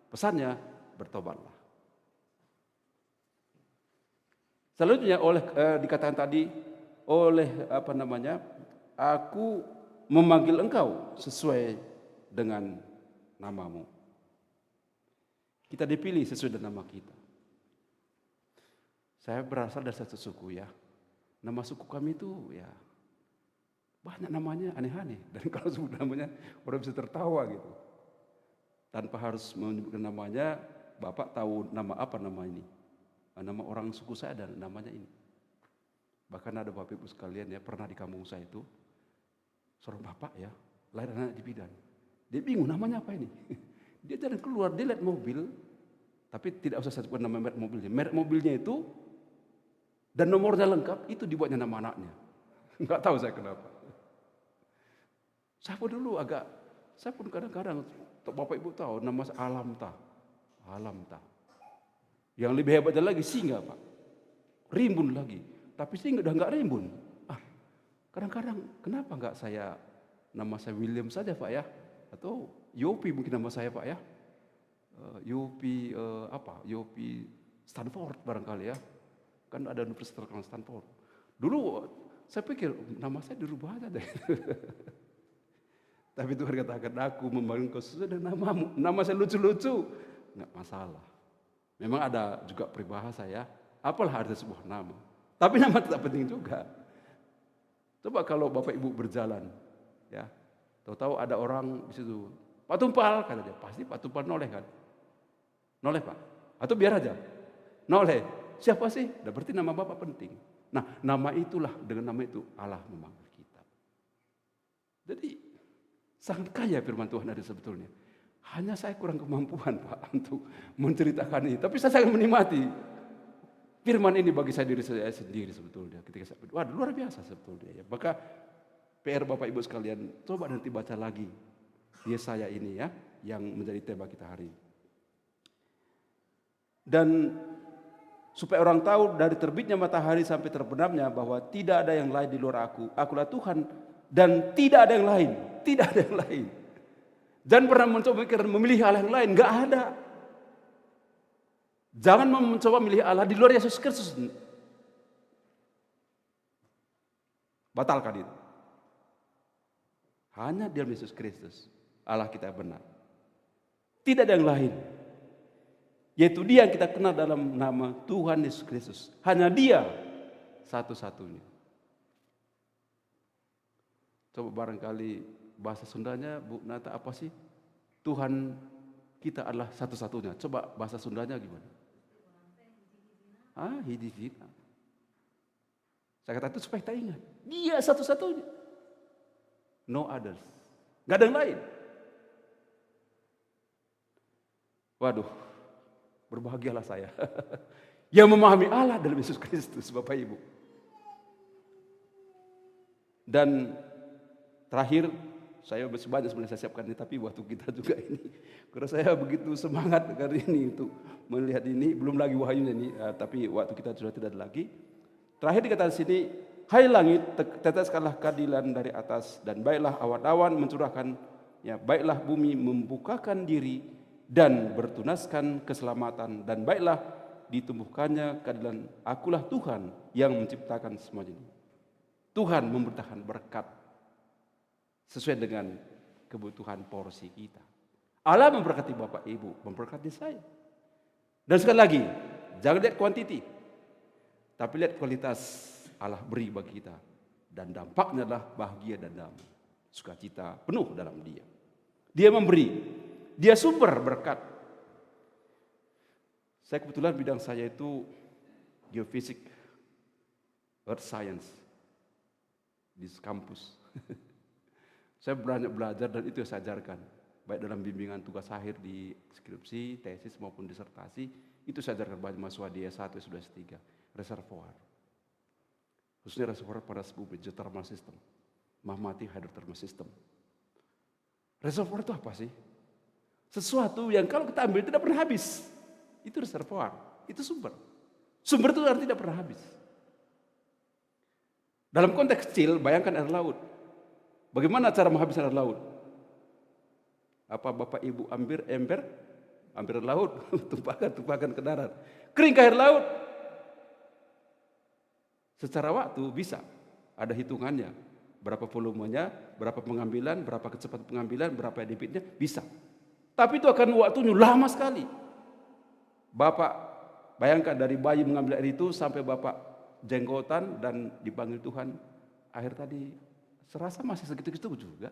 Pesannya, bertobatlah. Selanjutnya dikatakan tadi oleh aku memanggil engkau sesuai dengan namamu. Kita dipilih sesuai dengan nama kita. Saya berasal dari satu suku ya. Nama suku kami itu ya banyak namanya aneh-aneh. Dan kalau sebut namanya orang bisa tertawa gitu. Tanpa harus menyebutkan namanya, Bapak tahu nama apa nama ini. Nama orang suku saya dan namanya ini. Bahkan ada Bapak Ibu sekalian ya, pernah di kampung saya itu, seorang bapak ya, lahir anak di bidan. Dia bingung namanya apa ini. Dia jalan keluar, dia lihat mobil, tapi tidak usah saya sebut nama merek mobilnya. Merek mobilnya itu, dan nomornya lengkap, itu dibuatnya nama anaknya. Enggak tahu saya kenapa. Saya pun kadang-kadang, Bapak Ibu tahu, nama Alamta. Yang lebih hebatnya lagi Singa, Pak. Rimbun lagi. Tapi Singa udah enggak rimbun. Kadang-kadang kenapa enggak nama saya William saja, Pak ya? Atau Yopi mungkin nama saya, Pak ya? Yopi Yopi Stanford barangkali ya. Kan ada universitas terkenal Stanford. Dulu saya pikir nama saya dirubah aja deh. Tapi Tuhan katakan, aku membangun kau sesuai dengan namamu. Nama saya lucu-lucu. Enggak masalah. Memang ada juga peribahasa ya. Apalah arti sebuah nama. Tapi nama tetap penting juga. Coba kalau Bapak Ibu berjalan. Ya, tahu-tahu ada orang di situ. Pak Tumpal, kata dia. Pasti Pak Tumpal noleh kan? Noleh Pak? Atau biar aja? Noleh. Siapa sih? Udah berarti nama Bapak penting. Nah, nama itulah, dengan nama itu Allah memanggil kita. Jadi, sangat kaya firman Tuhan ada sebetulnya. Hanya saya kurang kemampuan Pak untuk menceritakan ini. Tapi saya sangat menikmati firman ini bagi saya diri saya sendiri sebetulnya. Ketika saya, waduh luar biasa sebetulnya. Ya. Maka PR Bapak Ibu sekalian, coba nanti baca lagi Yesaya ini ya, yang menjadi tema kita hari ini. Dan supaya orang tahu dari terbitnya matahari sampai terbenamnya bahwa tidak ada yang lain di luar aku. Akulah Tuhan dan tidak ada yang lain. Tidak ada yang lain. Jangan pernah mencoba memilih Allah yang lain. Enggak ada. Jangan mencoba memilih Allah di luar Yesus Kristus. Batalkan itu. Hanya di dalam Yesus Kristus Allah kita benar. Tidak ada yang lain. Yaitu dia yang kita kenal dalam nama Tuhan Yesus Kristus. Hanya dia satu-satunya. Coba barangkali bahasa Sundanya, Bu Nata, apa sih? Tuhan kita adalah satu-satunya. Coba bahasa Sundanya gimana? Hidivina. Saya kata itu supaya kita ingat. Dia satu-satunya. No others. Gak ada yang lain. Waduh, berbahagialah saya. Yang memahami Allah dalam Yesus Kristus, Bapak Ibu. Dan terakhir, saya masih banyak sebenarnya saya siapkan ini, tapi waktu kita juga ini. Karena saya begitu semangat hari ini untuk melihat ini, belum lagi wahyunya ini, tapi waktu kita sudah tidak ada lagi. Terakhir dikatakan di sini, hai langit, teteskanlah keadilan dari atas, dan baiklah awan-awan mencurahkan, ya baiklah bumi membukakan diri dan bertunaskan keselamatan, dan baiklah ditumbuhkannya keadilan. Akulah Tuhan yang menciptakan semua ini. Tuhan memberitakan berkat sesuai dengan kebutuhan porsi kita. Allah memberkati Bapak Ibu, memberkati saya. Dan sekali lagi, jangan lihat kuantiti, tapi lihat kualitas Allah beri bagi kita. Dan dampaknya adalah bahagia dan damai, sukacita penuh dalam Dia. Dia memberi, Dia sumber berkat. Saya kebetulan bidang saya itu geofisik, earth science di kampus. Saya banyak belajar dan itu yang saya ajarkan. Baik dalam bimbingan tugas akhir di skripsi, tesis maupun disertasi. Itu saya ajarkan banyak mahasiswa di S1, S2, S3. Reservoir. Khususnya reservoir pada bumi, geothermal system. Mahmati hydrothermal system. Reservoir itu apa sih? Sesuatu yang kalau kita ambil tidak pernah habis. Itu reservoir. Itu sumber. Sumber itu artinya tidak pernah habis. Dalam konteks kecil, bayangkan air laut. Bagaimana cara menghabiskan air laut? Apa Bapak Ibu ember laut, tumpahkan ke darat. Kering air laut. Secara waktu bisa, ada hitungannya. Berapa volumenya, berapa pengambilan, berapa kecepatan pengambilan, berapa debitnya, bisa. Tapi itu akan waktunya lama sekali. Bapak bayangkan dari bayi mengambil air itu sampai Bapak jenggotan dan dipanggil Tuhan, air tadi serasa masih segitu-gitu juga.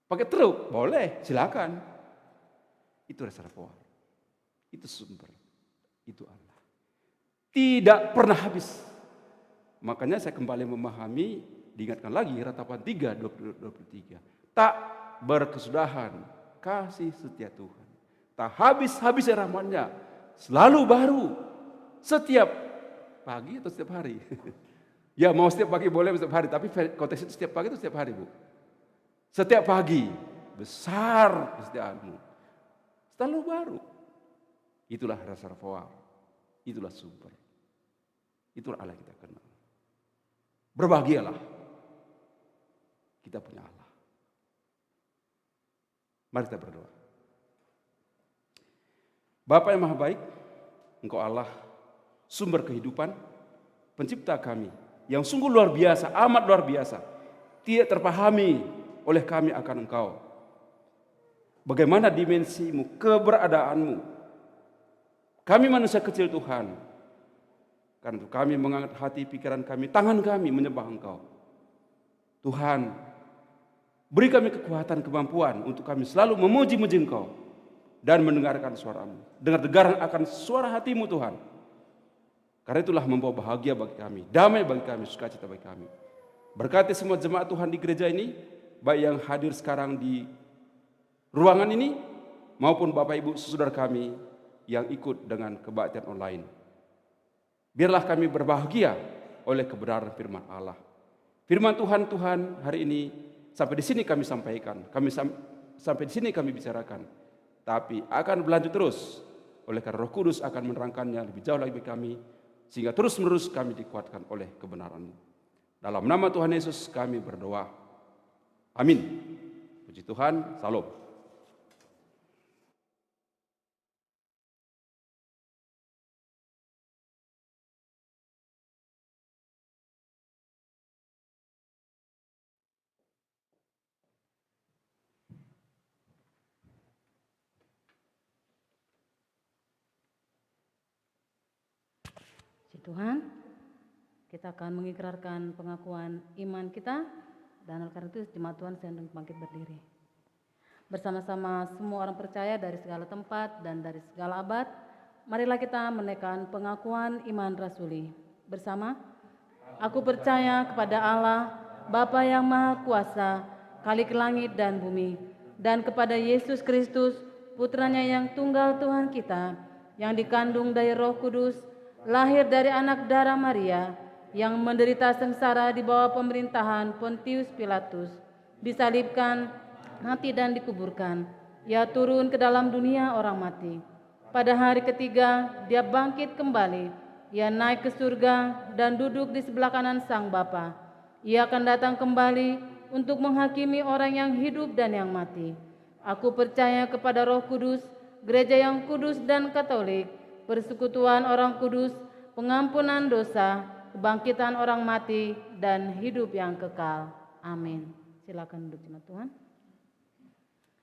Pakai truk, boleh, silakan. Itu reservoir, itu sumber, itu Allah. Tidak pernah habis. Makanya saya kembali memahami, diingatkan lagi Ratapan 3:23. Tak berkesudahan kasih setia Tuhan. Tak habis-habis rahmat-Nya, selalu baru. Setiap pagi atau setiap hari? Ya mau setiap pagi boleh, setiap hari. Tapi konteks itu setiap pagi itu setiap hari, Bu. Setiap pagi, besar kesetiaanmu. Selalu baru. Itulah reservoir. Itulah sumber. Itulah Allah yang kita kenal. Berbahagialah. Kita punya Allah. Mari kita berdoa. Bapa yang maha baik, Engkau Allah, sumber kehidupan, pencipta kami, yang sungguh luar biasa, amat luar biasa. Tidak terpahami oleh kami akan Engkau. Bagaimana dimensimu, keberadaanmu. Kami manusia kecil Tuhan. Karena itu kami mengangkat hati, pikiran kami, tangan kami menyembah Engkau. Tuhan, beri kami kekuatan, kemampuan untuk kami selalu memuji-muji Engkau dan mendengarkan suara-Mu. Dengar-dengar akan suara hati-Mu Tuhan. Karena itulah membawa bahagia bagi kami, damai bagi kami, sukacita bagi kami. Berkati semua jemaat Tuhan di gereja ini, baik yang hadir sekarang di ruangan ini, maupun Bapak Ibu saudara kami yang ikut dengan kebaktian online. Biarlah kami berbahagia oleh kebenaran firman Allah. Firman Tuhan hari ini sampai di sini kami sampaikan, sampai di sini kami bicarakan. Tapi akan berlanjut terus, oleh karena Roh Kudus akan menerangkannya lebih jauh lagi bagi kami, sehingga terus-menerus kami dikuatkan oleh kebenaran-Mu. Dalam nama Tuhan Yesus kami berdoa. Amin. Puji Tuhan, salam. Puji Tuhan, kita akan mengikrarkan pengakuan iman kita. Dan oleh karena itu jemaat Tuhan saya undang bangkit berdiri. Bersama-sama semua orang percaya dari segala tempat dan dari segala abad, marilah kita menaikkan pengakuan iman rasuli. Bersama, aku percaya kepada Allah, Bapa yang Maha Kuasa, Khalik langit dan bumi, dan kepada Yesus Kristus, Putranya yang tunggal Tuhan kita, yang dikandung dari Roh Kudus, lahir dari anak darah Maria, yang menderita sengsara di bawah pemerintahan Pontius Pilatus, disalibkan, mati dan dikuburkan. Ia turun ke dalam dunia orang mati. Pada hari ketiga, dia bangkit kembali. Ia naik ke surga dan duduk di sebelah kanan Sang Bapa. Ia akan datang kembali untuk menghakimi orang yang hidup dan yang mati. Aku percaya kepada Roh Kudus, gereja yang kudus dan katolik, persekutuan orang kudus, pengampunan dosa, kebangkitan orang mati, dan hidup yang kekal. Amin. Silakan duduk jemaat Tuhan.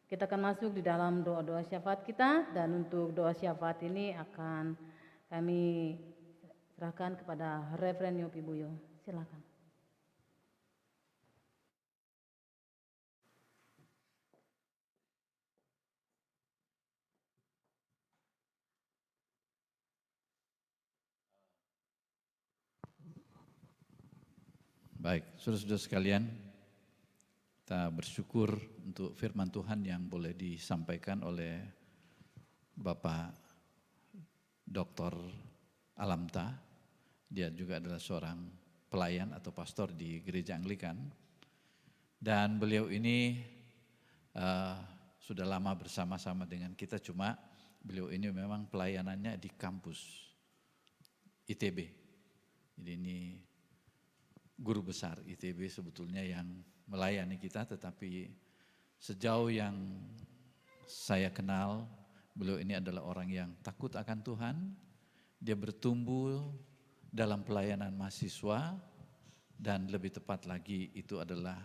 Kita akan masuk di dalam doa-doa syafaat kita, dan untuk doa syafaat ini akan kami serahkan kepada Reverend Yopi Buyo. Silakan. Baik, saudara-saudara sekalian, kita bersyukur untuk firman Tuhan yang boleh disampaikan oleh Bapak Dr. Alamta. Dia juga adalah seorang pelayan atau pastor di gereja Anglikan. Dan beliau ini sudah lama bersama-sama dengan kita, cuma beliau ini memang pelayanannya di kampus ITB. Jadi ini guru besar ITB sebetulnya yang melayani kita, tetapi sejauh yang saya kenal, beliau ini adalah orang yang takut akan Tuhan. Dia bertumbuh dalam pelayanan mahasiswa, dan lebih tepat lagi itu adalah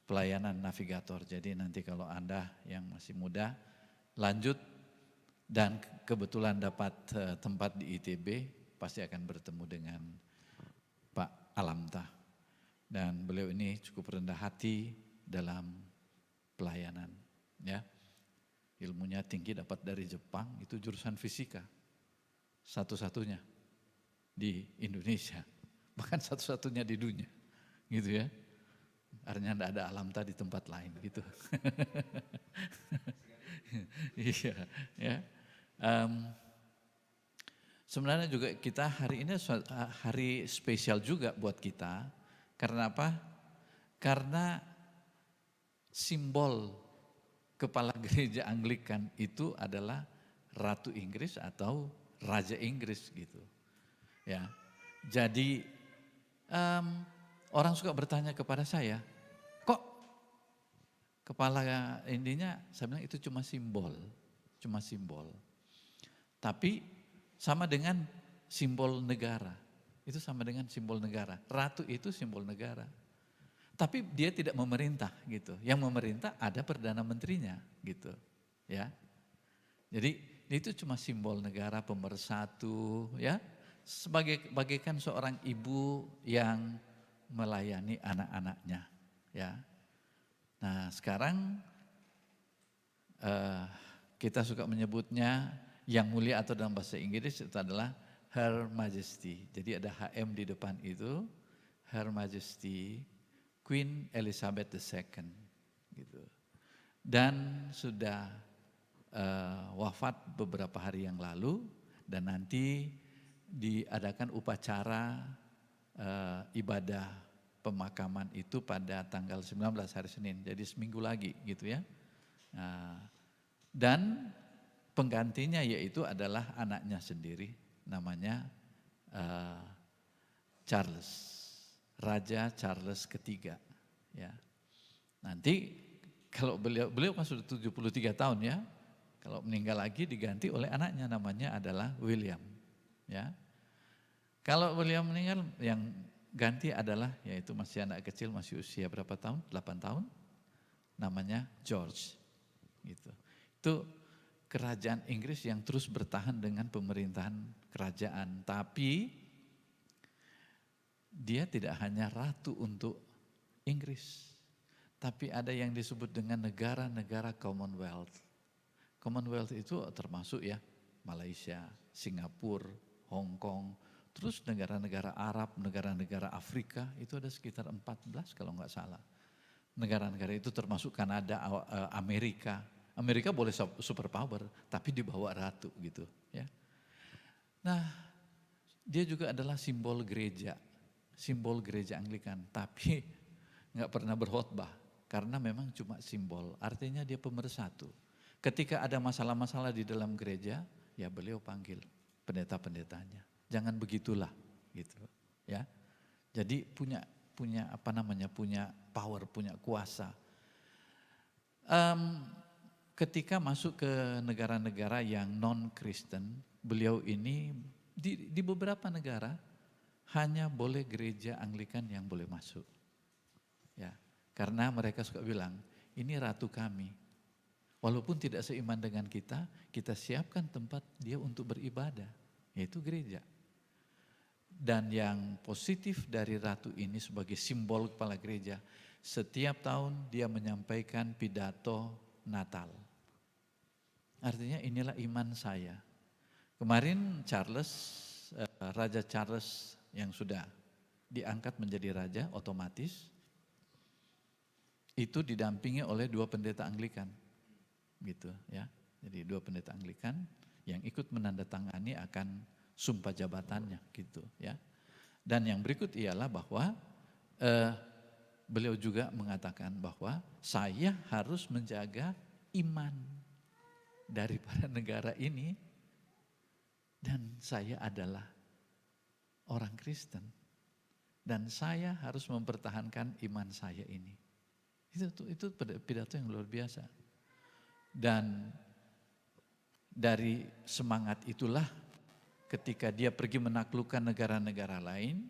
pelayanan navigator. Jadi nanti kalau Anda yang masih muda lanjut dan kebetulan dapat tempat di ITB, pasti akan bertemu dengan Pak Alamta. Dan beliau ini cukup rendah hati dalam pelayanan, ya. Ilmunya tinggi, dapat dari Jepang, itu jurusan fisika. Satu-satunya di Indonesia, bahkan satu-satunya di dunia, gitu ya. Artinya tidak ada Alamta di tempat lain, gitu. Iya, ya. Sebenarnya juga kita hari ini hari spesial juga buat kita. Karena apa? Karena simbol kepala gereja Anglikan itu adalah Ratu Inggris atau Raja Inggris gitu. Ya, jadi orang suka bertanya kepada saya, kok kepala indinya? Saya bilang itu cuma simbol. Tapi sama dengan simbol negara. Itu sama dengan simbol negara. Ratu itu simbol negara. Tapi dia tidak memerintah gitu. Yang memerintah ada perdana menterinya gitu. Ya. Jadi itu cuma simbol negara, pemersatu, ya. Bagaikan seorang ibu yang melayani anak-anaknya, ya. Nah, sekarang kita suka menyebutnya yang mulia, atau dalam bahasa Inggris itu adalah Her Majesty. Jadi ada HM di depan itu, Her Majesty Queen Elizabeth II gitu. Dan sudah wafat beberapa hari yang lalu, dan nanti diadakan upacara ibadah pemakaman itu pada tanggal 19 hari Senin, jadi seminggu lagi gitu ya. Dan penggantinya yaitu adalah anaknya sendiri, namanya Charles, Raja Charles ketiga. Ya. Nanti kalau beliau kan sudah 73 tahun ya, kalau meninggal lagi diganti oleh anaknya, namanya adalah William. Ya. Kalau William meninggal, yang ganti adalah, yaitu masih anak kecil, masih usia berapa tahun? 8 tahun, namanya George. Gitu. Itu kerajaan Inggris yang terus bertahan dengan pemerintahan kerajaan, tapi dia tidak hanya ratu untuk Inggris, tapi ada yang disebut dengan negara-negara Commonwealth. Commonwealth itu termasuk ya Malaysia, Singapura, Hong Kong, terus negara-negara Arab, negara-negara Afrika, itu ada sekitar 14 kalau nggak salah. Negara-negara itu termasuk Kanada, Amerika. Amerika boleh superpower, tapi di bawah ratu gitu ya. Nah, dia juga adalah simbol gereja Anglikan, tapi nggak pernah berkhotbah karena memang cuma simbol. Artinya dia pemersatu. Ketika ada masalah-masalah di dalam gereja, ya beliau panggil pendeta-pendetanya. Jangan begitulah, gitu ya. Jadi punya punya power, punya kuasa. Ketika masuk ke negara-negara yang non-Kristen, beliau ini di beberapa negara hanya boleh gereja Anglikan yang boleh masuk. Ya, karena mereka suka bilang, ini ratu kami. Walaupun tidak seiman dengan kita siapkan tempat dia untuk beribadah, yaitu gereja. Dan yang positif dari ratu ini sebagai simbol kepala gereja, setiap tahun dia menyampaikan pidato Natal. Artinya inilah iman saya. Kemarin Raja Charles yang sudah diangkat menjadi raja otomatis, itu didampingi oleh 2 pendeta Anglikan. Gitu ya. Jadi 2 pendeta Anglikan yang ikut menandatangani akan sumpah jabatannya gitu ya. Dan yang berikut ialah bahwa beliau juga mengatakan bahwa saya harus menjaga iman daripada negara ini, dan saya adalah orang Kristen. dan saya harus mempertahankan iman saya ini. Itu pidato yang luar biasa. Dan dari semangat itulah ketika dia pergi menaklukkan negara-negara lain,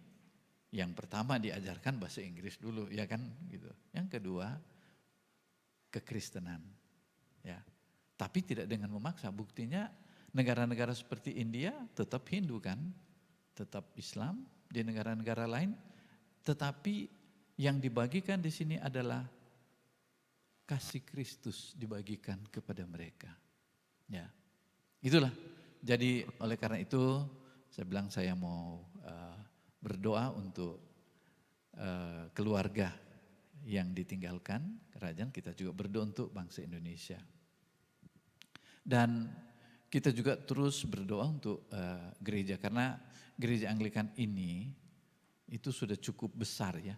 yang pertama diajarkan bahasa Inggris dulu, ya kan gitu. Yang kedua kekristenan, ya. Tapi tidak dengan memaksa. Buktinya negara-negara seperti India tetap Hindu kan, tetap Islam. Di negara-negara lain, tetapi yang dibagikan di sini adalah kasih Kristus dibagikan kepada mereka. Ya, itulah. Jadi oleh karena itu saya bilang saya mau berdoa untuk keluarga yang ditinggalkan kerajaan. Kita juga berdoa untuk bangsa Indonesia. Dan kita juga terus berdoa untuk gereja, karena gereja Anglikan ini itu sudah cukup besar ya.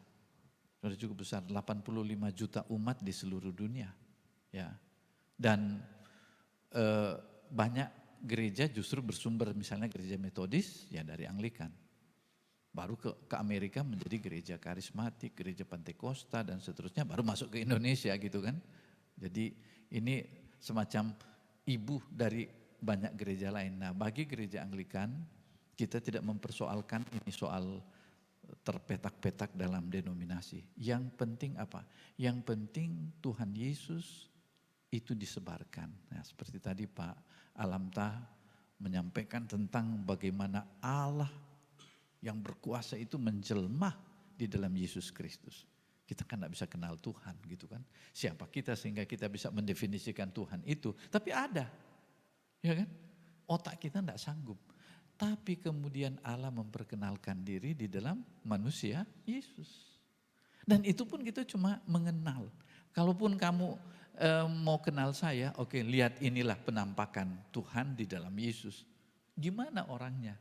Sudah cukup besar, 85 juta umat di seluruh dunia. Ya. Dan banyak gereja justru bersumber, misalnya gereja Metodis ya dari Anglikan. Baru ke Amerika menjadi gereja karismatik, gereja Pantekosta dan seterusnya, baru masuk ke Indonesia gitu kan. Jadi ini semacam ibu dari banyak gereja lain. Nah, bagi gereja Anglikan kita tidak mempersoalkan ini soal terpetak-petak dalam denominasi. Yang penting apa? Yang penting Tuhan Yesus itu disebarkan. Nah, seperti tadi Pak Alamtah menyampaikan tentang bagaimana Allah yang berkuasa itu menjelma di dalam Yesus Kristus. Kita kan tidak bisa kenal Tuhan gitu kan. Siapa kita sehingga kita bisa mendefinisikan Tuhan itu. Tapi ada, ya kan? Otak kita tidak sanggup. Tapi kemudian Allah memperkenalkan diri di dalam manusia Yesus. Dan itu pun kita cuma mengenal. Kalaupun kamu mau kenal saya, oke, lihat inilah penampakan Tuhan di dalam Yesus. Gimana orangnya?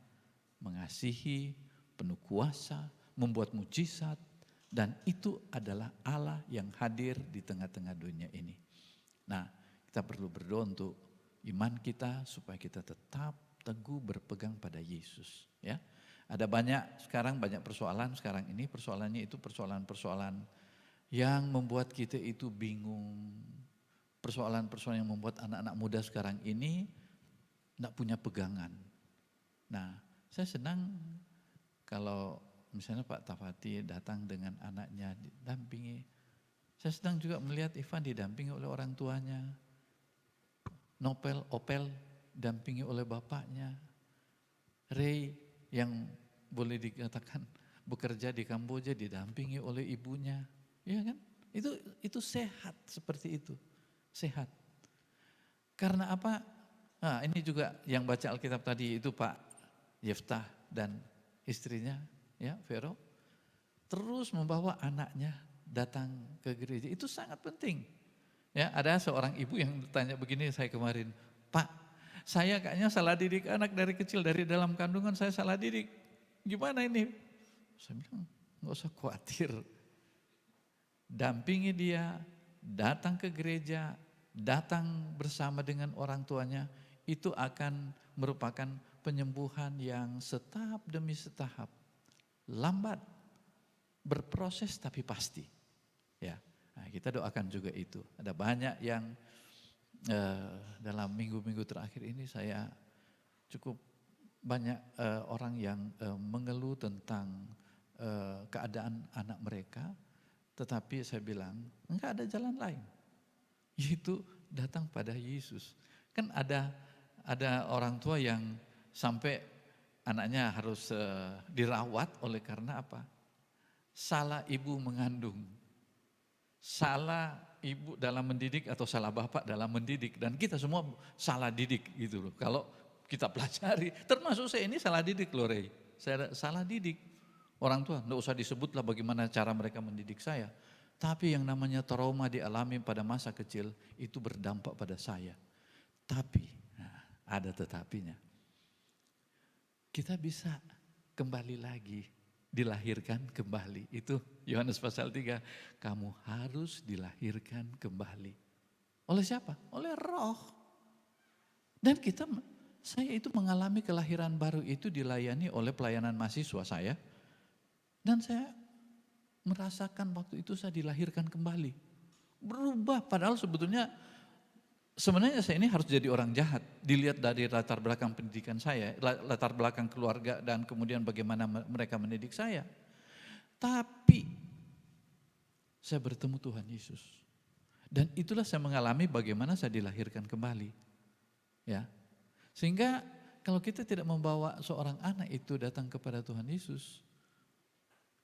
Mengasihi, penuh kuasa, membuat mujizat. Dan itu adalah Allah yang hadir di tengah-tengah dunia ini. Nah, kita perlu berdoa untuk iman kita supaya kita tetap teguh berpegang pada Yesus. Ya, ada banyak persoalan sekarang ini, persoalannya itu persoalan-persoalan yang membuat kita itu bingung. Persoalan-persoalan yang membuat anak-anak muda sekarang ini tidak punya pegangan. Nah, saya senang kalau misalnya Pak Tafati datang dengan anaknya didampingi. Saya sedang juga melihat Ivan didampingi oleh orang tuanya. Opel didampingi oleh bapaknya. Ray yang boleh dikatakan bekerja di Kamboja didampingi oleh ibunya. Iya kan? Itu sehat seperti itu. Sehat. Karena apa? Nah, ini juga yang baca Alkitab tadi itu Pak Yeftah dan istrinya, ya Vero, terus membawa anaknya datang ke gereja. Itu sangat penting. Ya, ada seorang ibu yang bertanya begini saya kemarin, Pak, saya kayaknya salah didik anak dari kecil, dari dalam kandungan saya salah didik. Gimana ini? Saya bilang, nggak usah khawatir. Dampingi dia, datang ke gereja, datang bersama dengan orang tuanya, itu akan merupakan penyembuhan yang setahap demi setahap. Lambat, berproses tapi pasti. Ya, nah, kita doakan juga itu. Ada banyak yang dalam minggu-minggu terakhir ini saya cukup banyak orang yang mengeluh tentang keadaan anak mereka, tetapi saya bilang enggak ada jalan lain, yaitu datang pada Yesus. Kan ada orang tua yang sampai anaknya harus dirawat oleh karena apa? Salah ibu mengandung, salah ibu dalam mendidik atau salah bapak dalam mendidik, dan kita semua salah didik gitu loh. Kalau kita pelajari, termasuk saya ini salah didik loh Rey. Saya salah didik orang tua, enggak usah disebutlah bagaimana cara mereka mendidik saya. Tapi yang namanya trauma dialami pada masa kecil itu berdampak pada saya. Tapi, nah, ada tetapinya. Kita bisa kembali lagi, dilahirkan kembali. Itu Yohanes pasal 3, kamu harus dilahirkan kembali. Oleh siapa? Oleh Roh. Dan saya itu mengalami kelahiran baru itu dilayani oleh pelayanan mahasiswa saya. Dan saya merasakan waktu itu saya dilahirkan kembali. Berubah, padahal sebenarnya saya ini harus jadi orang jahat. Dilihat dari latar belakang pendidikan saya, latar belakang keluarga, dan kemudian bagaimana mereka mendidik saya. Tapi saya bertemu Tuhan Yesus. Dan itulah saya mengalami bagaimana saya dilahirkan kembali. Ya. Sehingga kalau kita tidak membawa seorang anak itu datang kepada Tuhan Yesus,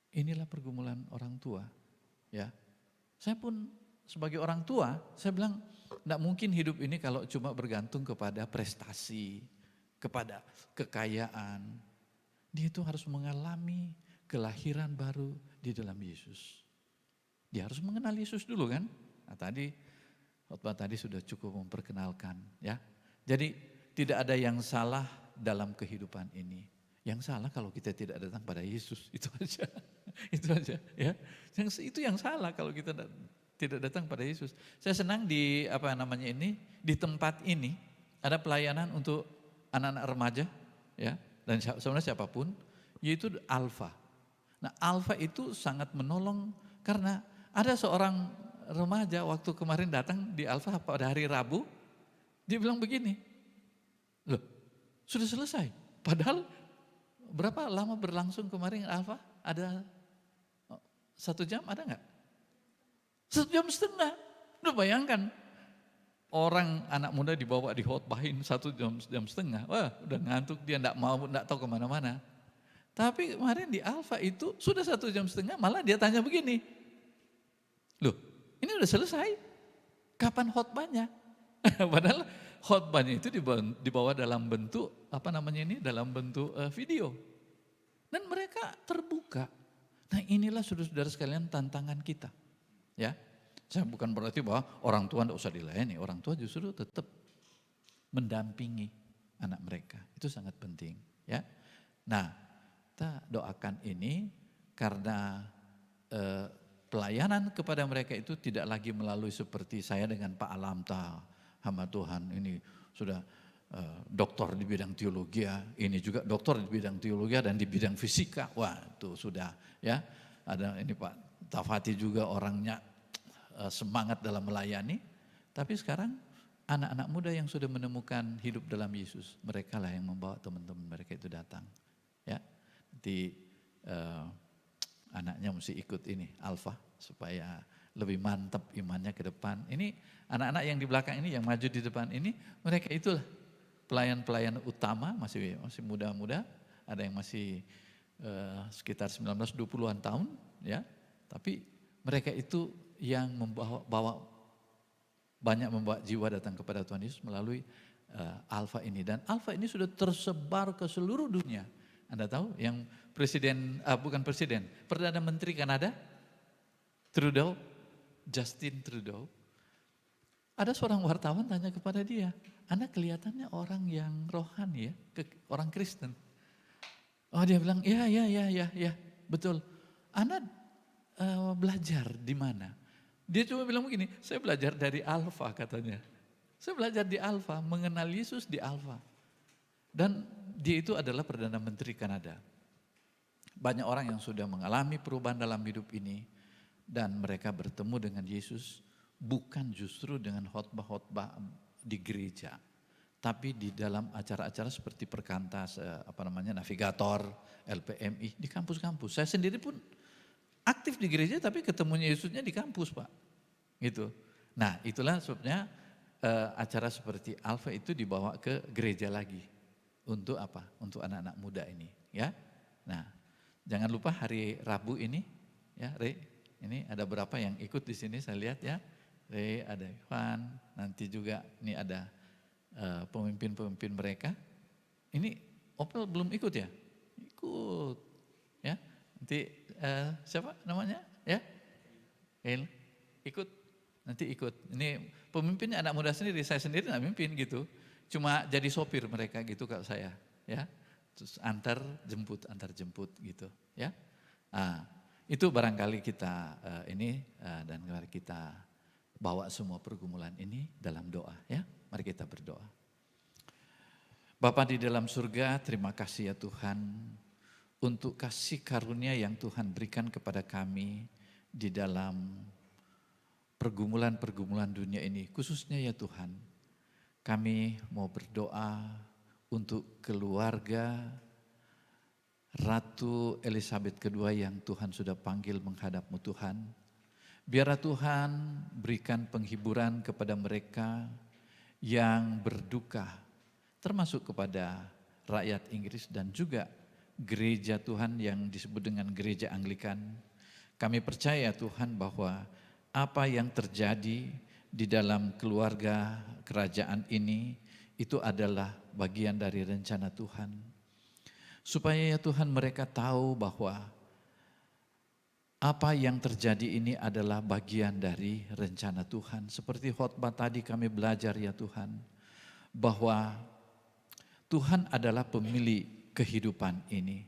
inilah pergumulan orang tua. Ya. Saya pun sebagai orang tua, saya bilang tidak mungkin hidup ini kalau cuma bergantung kepada prestasi, kepada kekayaan. Dia itu harus mengalami kelahiran baru di dalam Yesus. Dia harus mengenal Yesus dulu kan. Nah, khotbah tadi sudah cukup memperkenalkan ya. Jadi tidak ada yang salah dalam kehidupan ini. Yang salah kalau kita tidak datang pada Yesus, itu aja. Itu aja ya. Itu yang salah kalau kita tidak datang pada Yesus. Saya senang di di tempat ini ada pelayanan untuk anak-anak remaja ya, dan sebenarnya siapapun, yaitu Alpha. Nah, Alpha itu sangat menolong karena ada seorang remaja waktu kemarin datang di Alpha pada hari Rabu, dia bilang begini, loh sudah selesai, padahal berapa lama berlangsung kemarin Alpha? Ada 1 jam, ada nggak? 1,5 jam. Udah bayangkan, orang anak muda dibawa dihotbahin 1,5 jam. Wah udah ngantuk, dia enggak tahu kemana-mana. Tapi kemarin di Alpha itu sudah 1,5 jam, malah dia tanya begini, loh ini udah selesai, kapan khotbahnya? Padahal khotbahnya itu dibawa dalam bentuk dalam bentuk video. Dan mereka terbuka. Nah inilah saudara-saudara sekalian tantangan kita. Ya, saya bukan berarti bahwa orang tua tidak usah dilayani, orang tua justru tetap mendampingi anak mereka, itu sangat penting. Ya, nah kita doakan ini karena pelayanan kepada mereka itu tidak lagi melalui seperti saya dengan Pak Alamta, hamba Tuhan ini sudah doktor di bidang teologi, ini juga doktor di bidang teologi dan di bidang fisika. Wah itu sudah ya, ada ini Pak Tafati juga orangnya semangat dalam melayani. Tapi sekarang anak-anak muda yang sudah menemukan hidup dalam Yesus, mereka lah yang membawa teman-teman mereka itu datang. Ya, nanti anaknya mesti ikut ini Alpha supaya lebih mantap imannya ke depan. Ini anak-anak yang di belakang ini, yang maju di depan ini, mereka itulah pelayan-pelayan utama, masih muda-muda, ada yang masih sekitar 19-20-an tahun, ya. Tapi mereka itu yang banyak membawa jiwa datang kepada Tuhan Yesus melalui Alpha ini. Dan Alpha ini sudah tersebar ke seluruh dunia. Anda tahu yang Perdana Menteri Kanada, Justin Trudeau, ada seorang wartawan tanya kepada dia, Anda kelihatannya orang yang rohani ya, orang Kristen. Oh dia bilang, ya, betul. Anda belajar di mana? Dia cuma bilang begini, saya belajar dari Alpha katanya. Saya belajar di Alpha, mengenal Yesus di Alpha. Dan dia itu adalah Perdana Menteri Kanada. Banyak orang yang sudah mengalami perubahan dalam hidup ini dan mereka bertemu dengan Yesus bukan justru dengan khotbah-khotbah di gereja, tapi di dalam acara-acara seperti Perkantas, Navigator, LPMI, di kampus-kampus. Saya sendiri pun aktif di gereja tapi ketemunya Yesusnya di kampus, Pak. Gitu. Nah, itulah sebabnya acara seperti Alpha itu dibawa ke gereja lagi. Untuk apa? Untuk anak-anak muda ini, ya. Nah, jangan lupa hari Rabu ini, ya, Re, ini ada berapa yang ikut di sini saya lihat ya. Re, ada Ivan, nanti juga ini ada pemimpin-pemimpin mereka. Ini Opel belum ikut ya? Ikut, ya. Nanti siapa namanya? Ya, ikut, nanti ikut. Ini pemimpinnya anak muda sendiri, saya sendiri nggak mimpin gitu. Cuma jadi sopir mereka gitu kalau saya, ya. Terus antar jemput gitu, ya. Nah, itu barangkali kita dan mari kita bawa semua pergumulan ini dalam doa, ya. Mari kita berdoa. Bapa di dalam surga, terima kasih ya Tuhan untuk kasih karunia yang Tuhan berikan kepada kami di dalam pergumulan-pergumulan dunia ini. Khususnya ya Tuhan, kami mau berdoa untuk keluarga Ratu Elizabeth II yang Tuhan sudah panggil menghadap-Mu Tuhan. Biarlah Tuhan berikan penghiburan kepada mereka yang berduka, termasuk kepada rakyat Inggris dan juga gereja Tuhan yang disebut dengan gereja Anglikan. Kami percaya Tuhan bahwa apa yang terjadi di dalam keluarga kerajaan ini itu adalah bagian dari rencana Tuhan. Supaya ya Tuhan mereka tahu bahwa apa yang terjadi ini adalah bagian dari rencana Tuhan. Seperti khotbah tadi kami belajar ya Tuhan, bahwa Tuhan adalah pemilik kehidupan ini.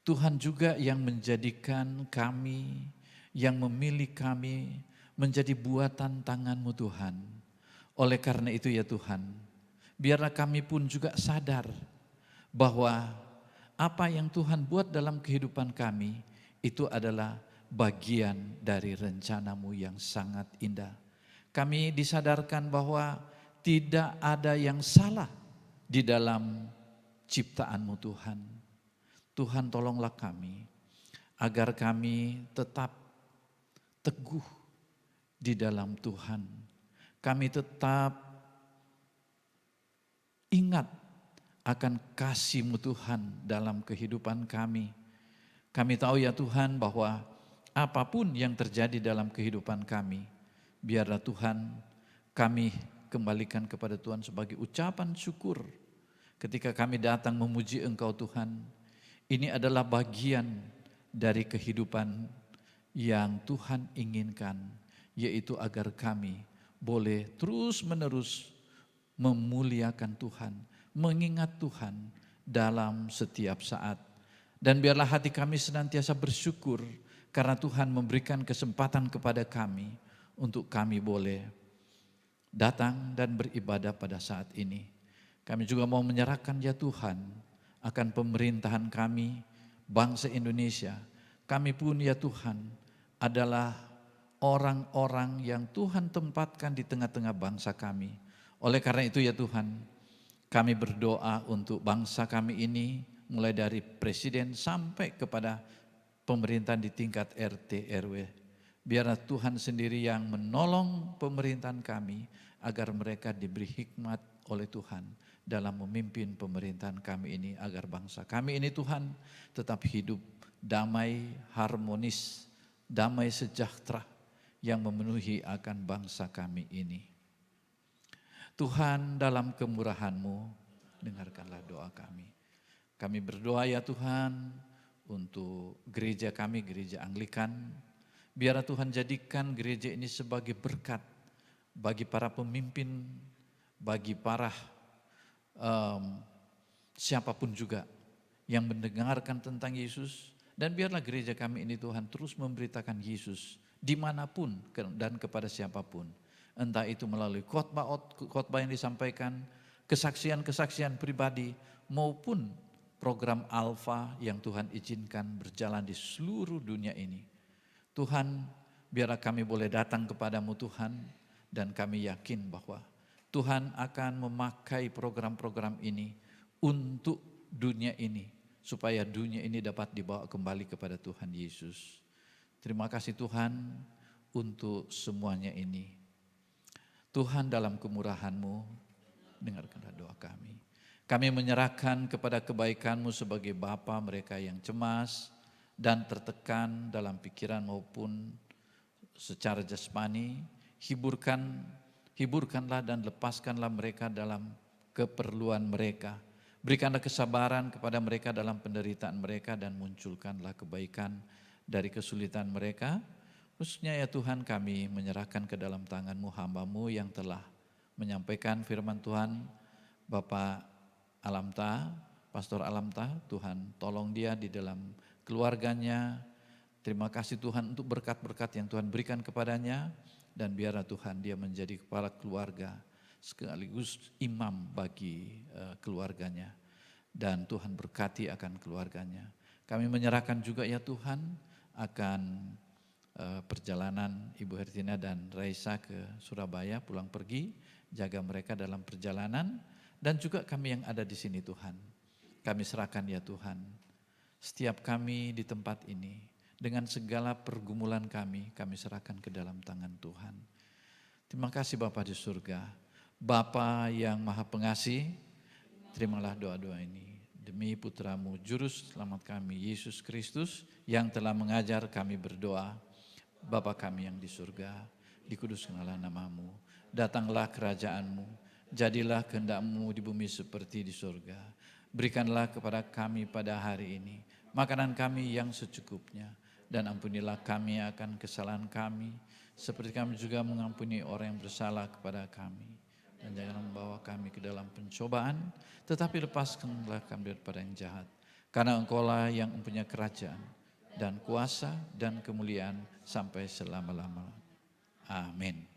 Tuhan juga yang menjadikan kami, yang memilih kami menjadi buatan tangan-Mu Tuhan. Oleh karena itu ya Tuhan, biarlah kami pun juga sadar bahwa apa yang Tuhan buat dalam kehidupan kami itu adalah bagian dari rencana-Mu yang sangat indah. Kami disadarkan bahwa tidak ada yang salah di dalam ciptaan-Mu Tuhan. Tuhan tolonglah kami agar kami tetap teguh di dalam Tuhan. Kami tetap ingat akan kasih-Mu Tuhan dalam kehidupan kami. Kami tahu ya Tuhan bahwa apapun yang terjadi dalam kehidupan kami, biarlah Tuhan kami kembalikan kepada Tuhan sebagai ucapan syukur. Ketika kami datang memuji Engkau Tuhan, ini adalah bagian dari kehidupan yang Tuhan inginkan, yaitu agar kami boleh terus-menerus memuliakan Tuhan, mengingat Tuhan dalam setiap saat. Dan biarlah hati kami senantiasa bersyukur karena Tuhan memberikan kesempatan kepada kami untuk kami boleh datang dan beribadah pada saat ini. Kami juga mau menyerahkan ya Tuhan akan pemerintahan kami, bangsa Indonesia. Kami pun ya Tuhan adalah orang-orang yang Tuhan tempatkan di tengah-tengah bangsa kami. Oleh karena itu ya Tuhan, kami berdoa untuk bangsa kami ini, mulai dari presiden sampai kepada pemerintahan di tingkat RT RW. Biarlah Tuhan sendiri yang menolong pemerintahan kami agar mereka diberi hikmat oleh Tuhan dalam memimpin pemerintahan kami ini, agar bangsa kami ini Tuhan tetap hidup damai, harmonis, damai sejahtera yang memenuhi akan bangsa kami ini. Tuhan dalam kemurahan-Mu, dengarkanlah doa kami. Kami berdoa ya Tuhan untuk gereja kami, gereja Anglikan. Biarlah Tuhan jadikan gereja ini sebagai berkat bagi para pemimpin, bagi para siapapun juga yang mendengarkan tentang Yesus. Dan biarlah gereja kami ini Tuhan terus memberitakan Yesus dimanapun dan kepada siapapun. Entah itu melalui khotbah yang disampaikan, kesaksian-kesaksian pribadi, maupun program Alfa yang Tuhan izinkan berjalan di seluruh dunia ini. Tuhan, biarlah kami boleh datang kepadamu Tuhan, dan kami yakin bahwa Tuhan akan memakai program-program ini untuk dunia ini, supaya dunia ini dapat dibawa kembali kepada Tuhan Yesus. Terima kasih Tuhan untuk semuanya ini. Tuhan dalam kemurahan-Mu, dengarkanlah doa kami. Kami menyerahkan kepada kebaikan-Mu sebagai Bapa mereka yang cemas dan tertekan dalam pikiran maupun secara jasmani. Hiburkanlah dan lepaskanlah mereka dalam keperluan mereka. Berikanlah kesabaran kepada mereka dalam penderitaan mereka, dan munculkanlah kebaikan dari kesulitan mereka. Khususnya ya Tuhan, kami menyerahkan ke dalam tangan-Mu hamba-Mu yang telah menyampaikan firman Tuhan, Bapak Alamta, Pastor Alamta. Tuhan tolong dia di dalam keluarganya. Terima kasih Tuhan untuk berkat-berkat yang Tuhan berikan kepadanya. Dan biarlah Tuhan dia menjadi kepala keluarga sekaligus imam bagi keluarganya. Dan Tuhan berkati akan keluarganya. Kami menyerahkan juga ya Tuhan akan perjalanan Ibu Hertina dan Raisa ke Surabaya pulang pergi, jaga mereka dalam perjalanan, dan juga kami yang ada di sini Tuhan. Kami serahkan ya Tuhan, setiap kami di tempat ini, dengan segala pergumulan kami serahkan ke dalam tangan Tuhan. Terima kasih Bapa di surga, Bapa yang Maha Pengasih, terimalah doa-doa ini. Demi putramu, Juru Selamat kami, Yesus Kristus, yang telah mengajar kami berdoa. Bapa kami yang di surga, dikuduskanlah namamu, datanglah kerajaanmu, jadilah kehendak-Mu di bumi seperti di surga. Berikanlah kepada kami pada hari ini makanan kami yang secukupnya, dan ampunilah kami akan kesalahan kami, seperti kami juga mengampuni orang yang bersalah kepada kami. Dan jangan membawa kami ke dalam pencobaan, tetapi lepaskanlah kami daripada yang jahat. Karena Engkaulah yang mempunyai kerajaan dan kuasa dan kemuliaan sampai selama-lama. Amin.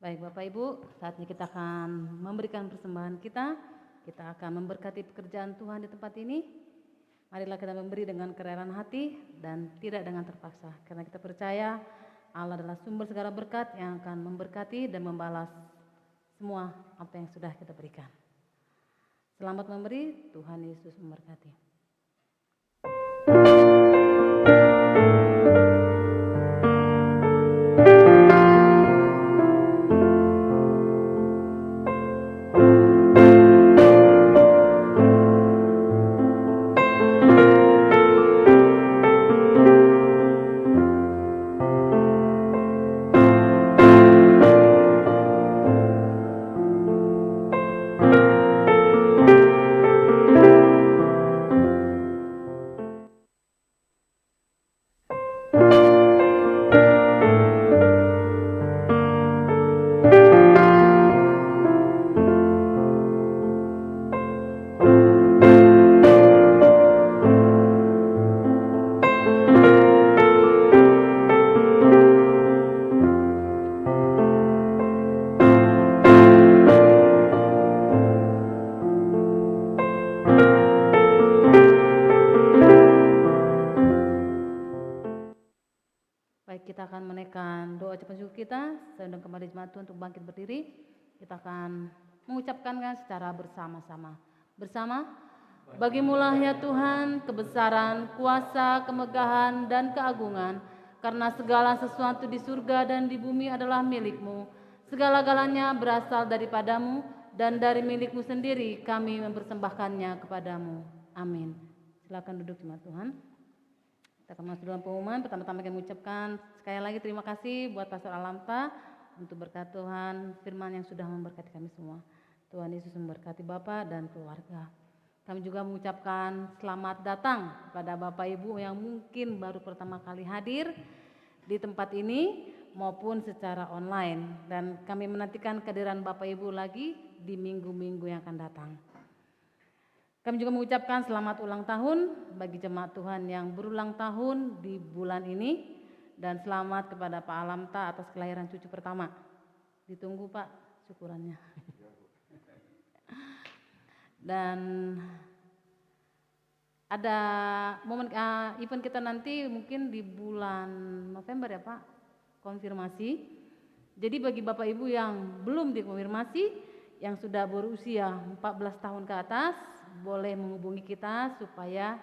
Baik Bapak Ibu, saatnya kita akan memberikan persembahan kita. Kita akan memberkati pekerjaan Tuhan di tempat ini. Marilah kita memberi dengan kerelaan hati dan tidak dengan terpaksa. Karena kita percaya Allah adalah sumber segala berkat yang akan memberkati dan membalas semua apa yang sudah kita berikan. Selamat memberi, Tuhan Yesus memberkati. Kita akan menaikkan doa ucapan syukur kita. Saya undang kembali jemaat Tuhan untuk bangkit berdiri. Kita akan mengucapkan secara bersama-sama. Bersama, bagimulah ya Tuhan kebesaran, kuasa, kemegahan, dan keagungan. Karena segala sesuatu di surga dan di bumi adalah milik-Mu. Segala-galanya berasal daripadamu dan dari milik-Mu sendiri kami mempersembahkannya kepadamu. Amin. Silakan duduk jemaat Tuhan. Kita akan masuk dalam pengumuman. Pertama-tama kami mengucapkan sekali lagi terima kasih buat Pastor Alamta untuk berkat Tuhan, firman yang sudah memberkati kami semua. Tuhan Yesus memberkati Bapak dan keluarga. Kami juga mengucapkan selamat datang kepada Bapak Ibu yang mungkin baru pertama kali hadir di tempat ini maupun secara online. Dan kami menantikan kehadiran Bapak Ibu lagi di minggu-minggu yang akan datang. Kami juga mengucapkan selamat ulang tahun bagi jemaat Tuhan yang berulang tahun di bulan ini. Dan selamat kepada Pak Alamta atas kelahiran cucu pertama. Ditunggu Pak syukurannya. Dan ada momen event kita nanti mungkin di bulan November ya Pak, konfirmasi. Jadi bagi Bapak Ibu yang belum dikonfirmasi, yang sudah berusia 14 tahun ke atas, boleh menghubungi kita supaya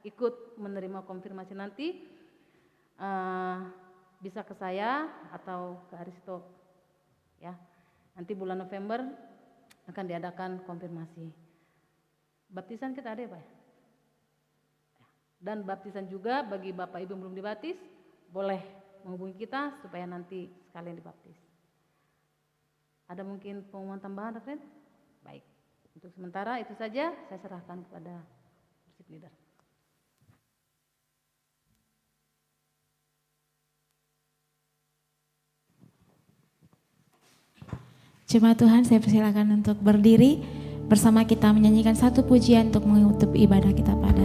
ikut menerima konfirmasi nanti. Bisa ke saya atau ke Aristo ya. Nanti bulan November akan diadakan konfirmasi. Baptisan kita ada ya Pak ya? Dan baptisan juga bagi Bapak Ibu yang belum dibaptis boleh menghubungi kita supaya nanti sekalian dibaptis. Ada mungkin pengumuman tambahan Reverend? Baik, untuk sementara itu saja saya serahkan kepada worship leader. Jemaat Tuhan, saya persilakan untuk berdiri bersama kita menyanyikan satu pujian untuk menutup ibadah kita pada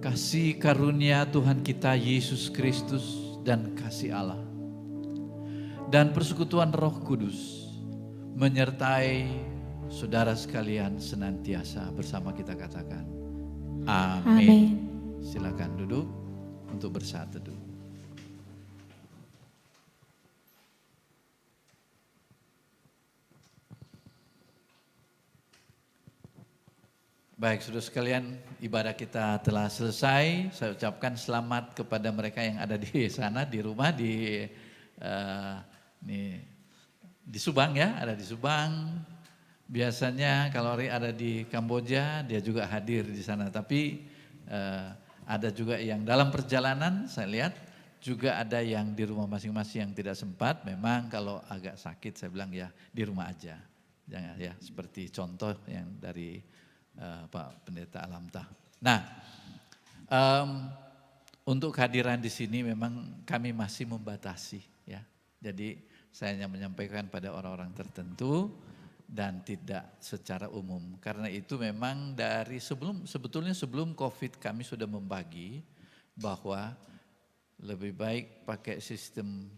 kasih karunia Tuhan kita Yesus Kristus dan kasih Allah dan persekutuan Roh Kudus menyertai saudara sekalian senantiasa bersama kita katakan amin. Amin. Silakan duduk untuk bersaat teduh. Baik, saudara sekalian, ibadah kita telah selesai. Saya ucapkan selamat kepada mereka yang ada di sana, di rumah, di Subang ya, ada di Subang. Biasanya kalau Ri ada di Kamboja, dia juga hadir di sana. Tapi ada juga yang dalam perjalanan, saya lihat juga ada yang di rumah masing-masing yang tidak sempat. Memang kalau agak sakit, saya bilang ya di rumah aja. Jangan ya, seperti contoh yang dari Pak Pendeta Alamtah. Nah, untuk kehadiran di sini memang kami masih membatasi ya. Jadi saya hanya menyampaikan pada orang-orang tertentu dan tidak secara umum. Karena itu memang dari sebetulnya sebelum COVID kami sudah membagi bahwa lebih baik pakai sistem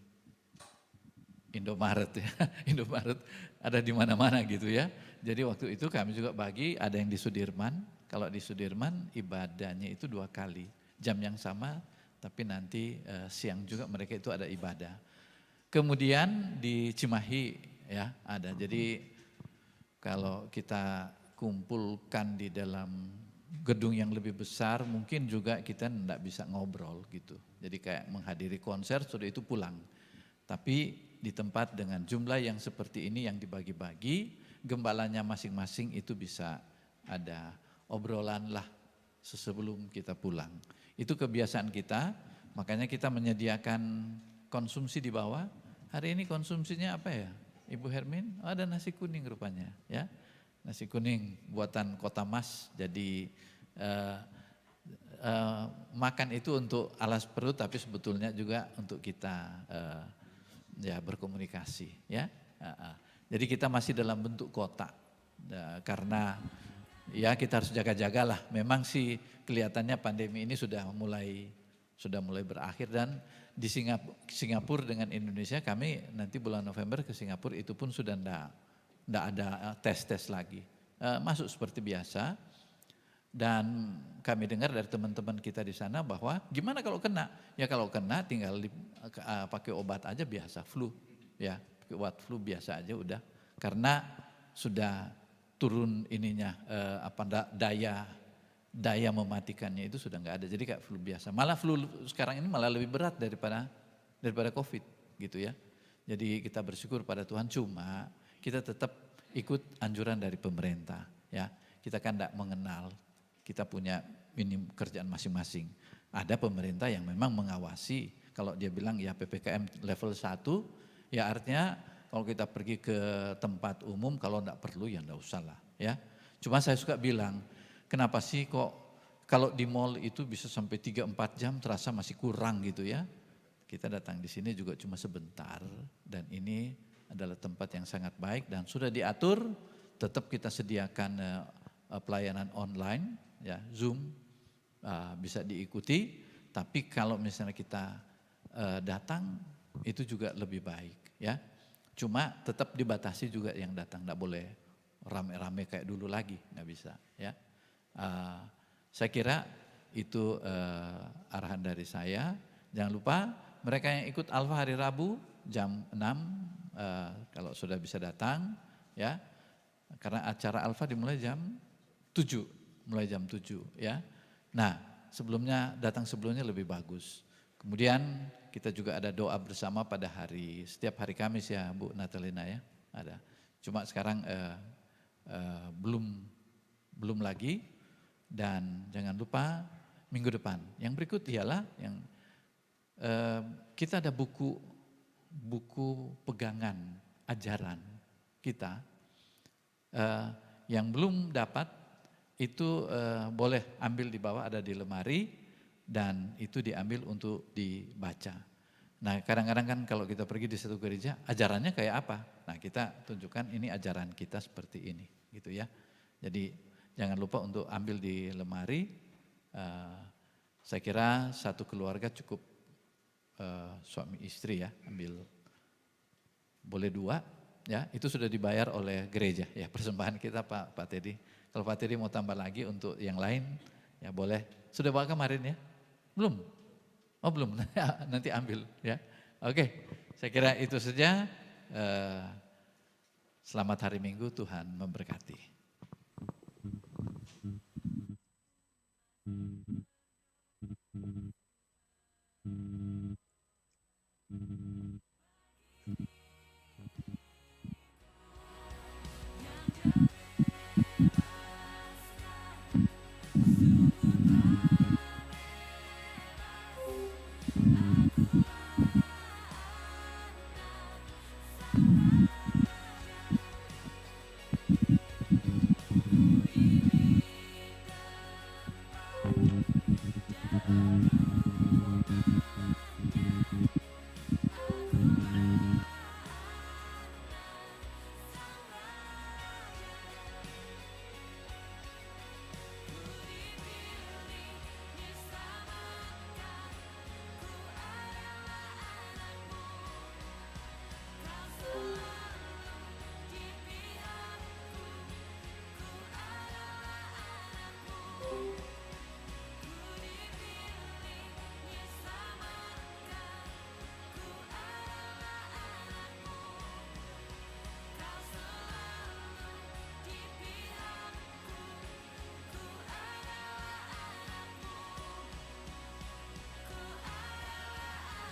Indomaret ya. Indomaret ada di mana-mana gitu ya. Jadi waktu itu kami juga bagi, ada yang di Sudirman. Kalau di Sudirman ibadahnya itu 2 kali. Jam yang sama tapi nanti siang juga mereka itu ada ibadah. Kemudian di Cimahi ya ada. Jadi kalau kita kumpulkan di dalam gedung yang lebih besar mungkin juga kita enggak bisa ngobrol gitu. Jadi kayak menghadiri konser sudah itu pulang. Tapi di tempat dengan jumlah yang seperti ini yang dibagi-bagi, gembalanya masing-masing itu bisa ada obrolan lah sebelum kita pulang. Itu kebiasaan kita, makanya kita menyediakan konsumsi di bawah. Hari ini konsumsinya apa ya? Ibu Hermin, oh, ada nasi kuning rupanya ya. Nasi kuning buatan Kota Mas, jadi makan itu untuk alas perut tapi sebetulnya juga untuk kita ya berkomunikasi ya. Jadi kita masih dalam bentuk kotak karena ya kita harus jaga-jagalah. Memang sih kelihatannya pandemi ini sudah mulai berakhir dan di Singapura dengan Indonesia kami nanti bulan November ke Singapura itu pun sudah enggak ada tes lagi. Masuk seperti biasa dan kami dengar dari teman-teman kita di sana bahwa gimana kalau kena? Ya kalau kena tinggal pakai obat aja biasa flu ya. Obat flu biasa aja udah karena sudah turun ininya daya daya mematikannya itu sudah nggak ada. Jadi kayak flu biasa. Malah flu sekarang ini malah lebih berat daripada COVID gitu ya. Jadi kita bersyukur pada Tuhan, cuma kita tetap ikut anjuran dari pemerintah ya. Kita kan tidak mengenal, kita punya ini kerjaan masing-masing. Ada pemerintah yang memang mengawasi, kalau dia bilang ya PPKM level 1, ya artinya kalau kita pergi ke tempat umum kalau tidak perlu ya tidak usah lah ya. Cuma saya suka bilang, kenapa sih kok kalau di mall itu bisa sampai 3-4 jam terasa masih kurang gitu ya. Kita datang di sini juga cuma sebentar dan ini adalah tempat yang sangat baik dan sudah diatur, tetap kita sediakan pelayanan online ya, Zoom bisa diikuti, tapi kalau misalnya kita datang itu juga lebih baik ya. Cuma tetap dibatasi juga yang datang, enggak boleh rame-rame kayak dulu lagi, enggak bisa ya. Saya kira itu arahan dari saya. Jangan lupa mereka yang ikut Alfa hari Rabu jam 6 kalau sudah bisa datang ya. Karena acara Alfa dimulai jam 7, mulai jam 7 ya. Nah, datang sebelumnya lebih bagus. Kemudian kita juga ada doa bersama pada setiap hari Kamis ya Bu Natalina ya, ada. Cuma sekarang belum lagi, dan jangan lupa minggu depan. Yang berikut ialah yang kita ada buku pegangan ajaran kita yang belum dapat itu boleh ambil di bawah, ada di lemari dan itu diambil untuk dibaca. Nah kadang-kadang kan kalau kita pergi di satu gereja ajarannya kayak apa? Nah kita tunjukkan ini ajaran kita seperti ini gitu ya. Jadi jangan lupa untuk ambil di lemari. Saya kira satu keluarga cukup suami istri ya, ambil boleh 2 ya, itu sudah dibayar oleh gereja ya, persembahan kita Pak Teddy. Kalau Pak Teddy mau tambah lagi untuk yang lain ya boleh. Sudah bawa kemarin ya? Belum? Oh belum, nanti ambil ya. Oke, saya kira itu saja. Selamat hari Minggu, Tuhan memberkati. Aku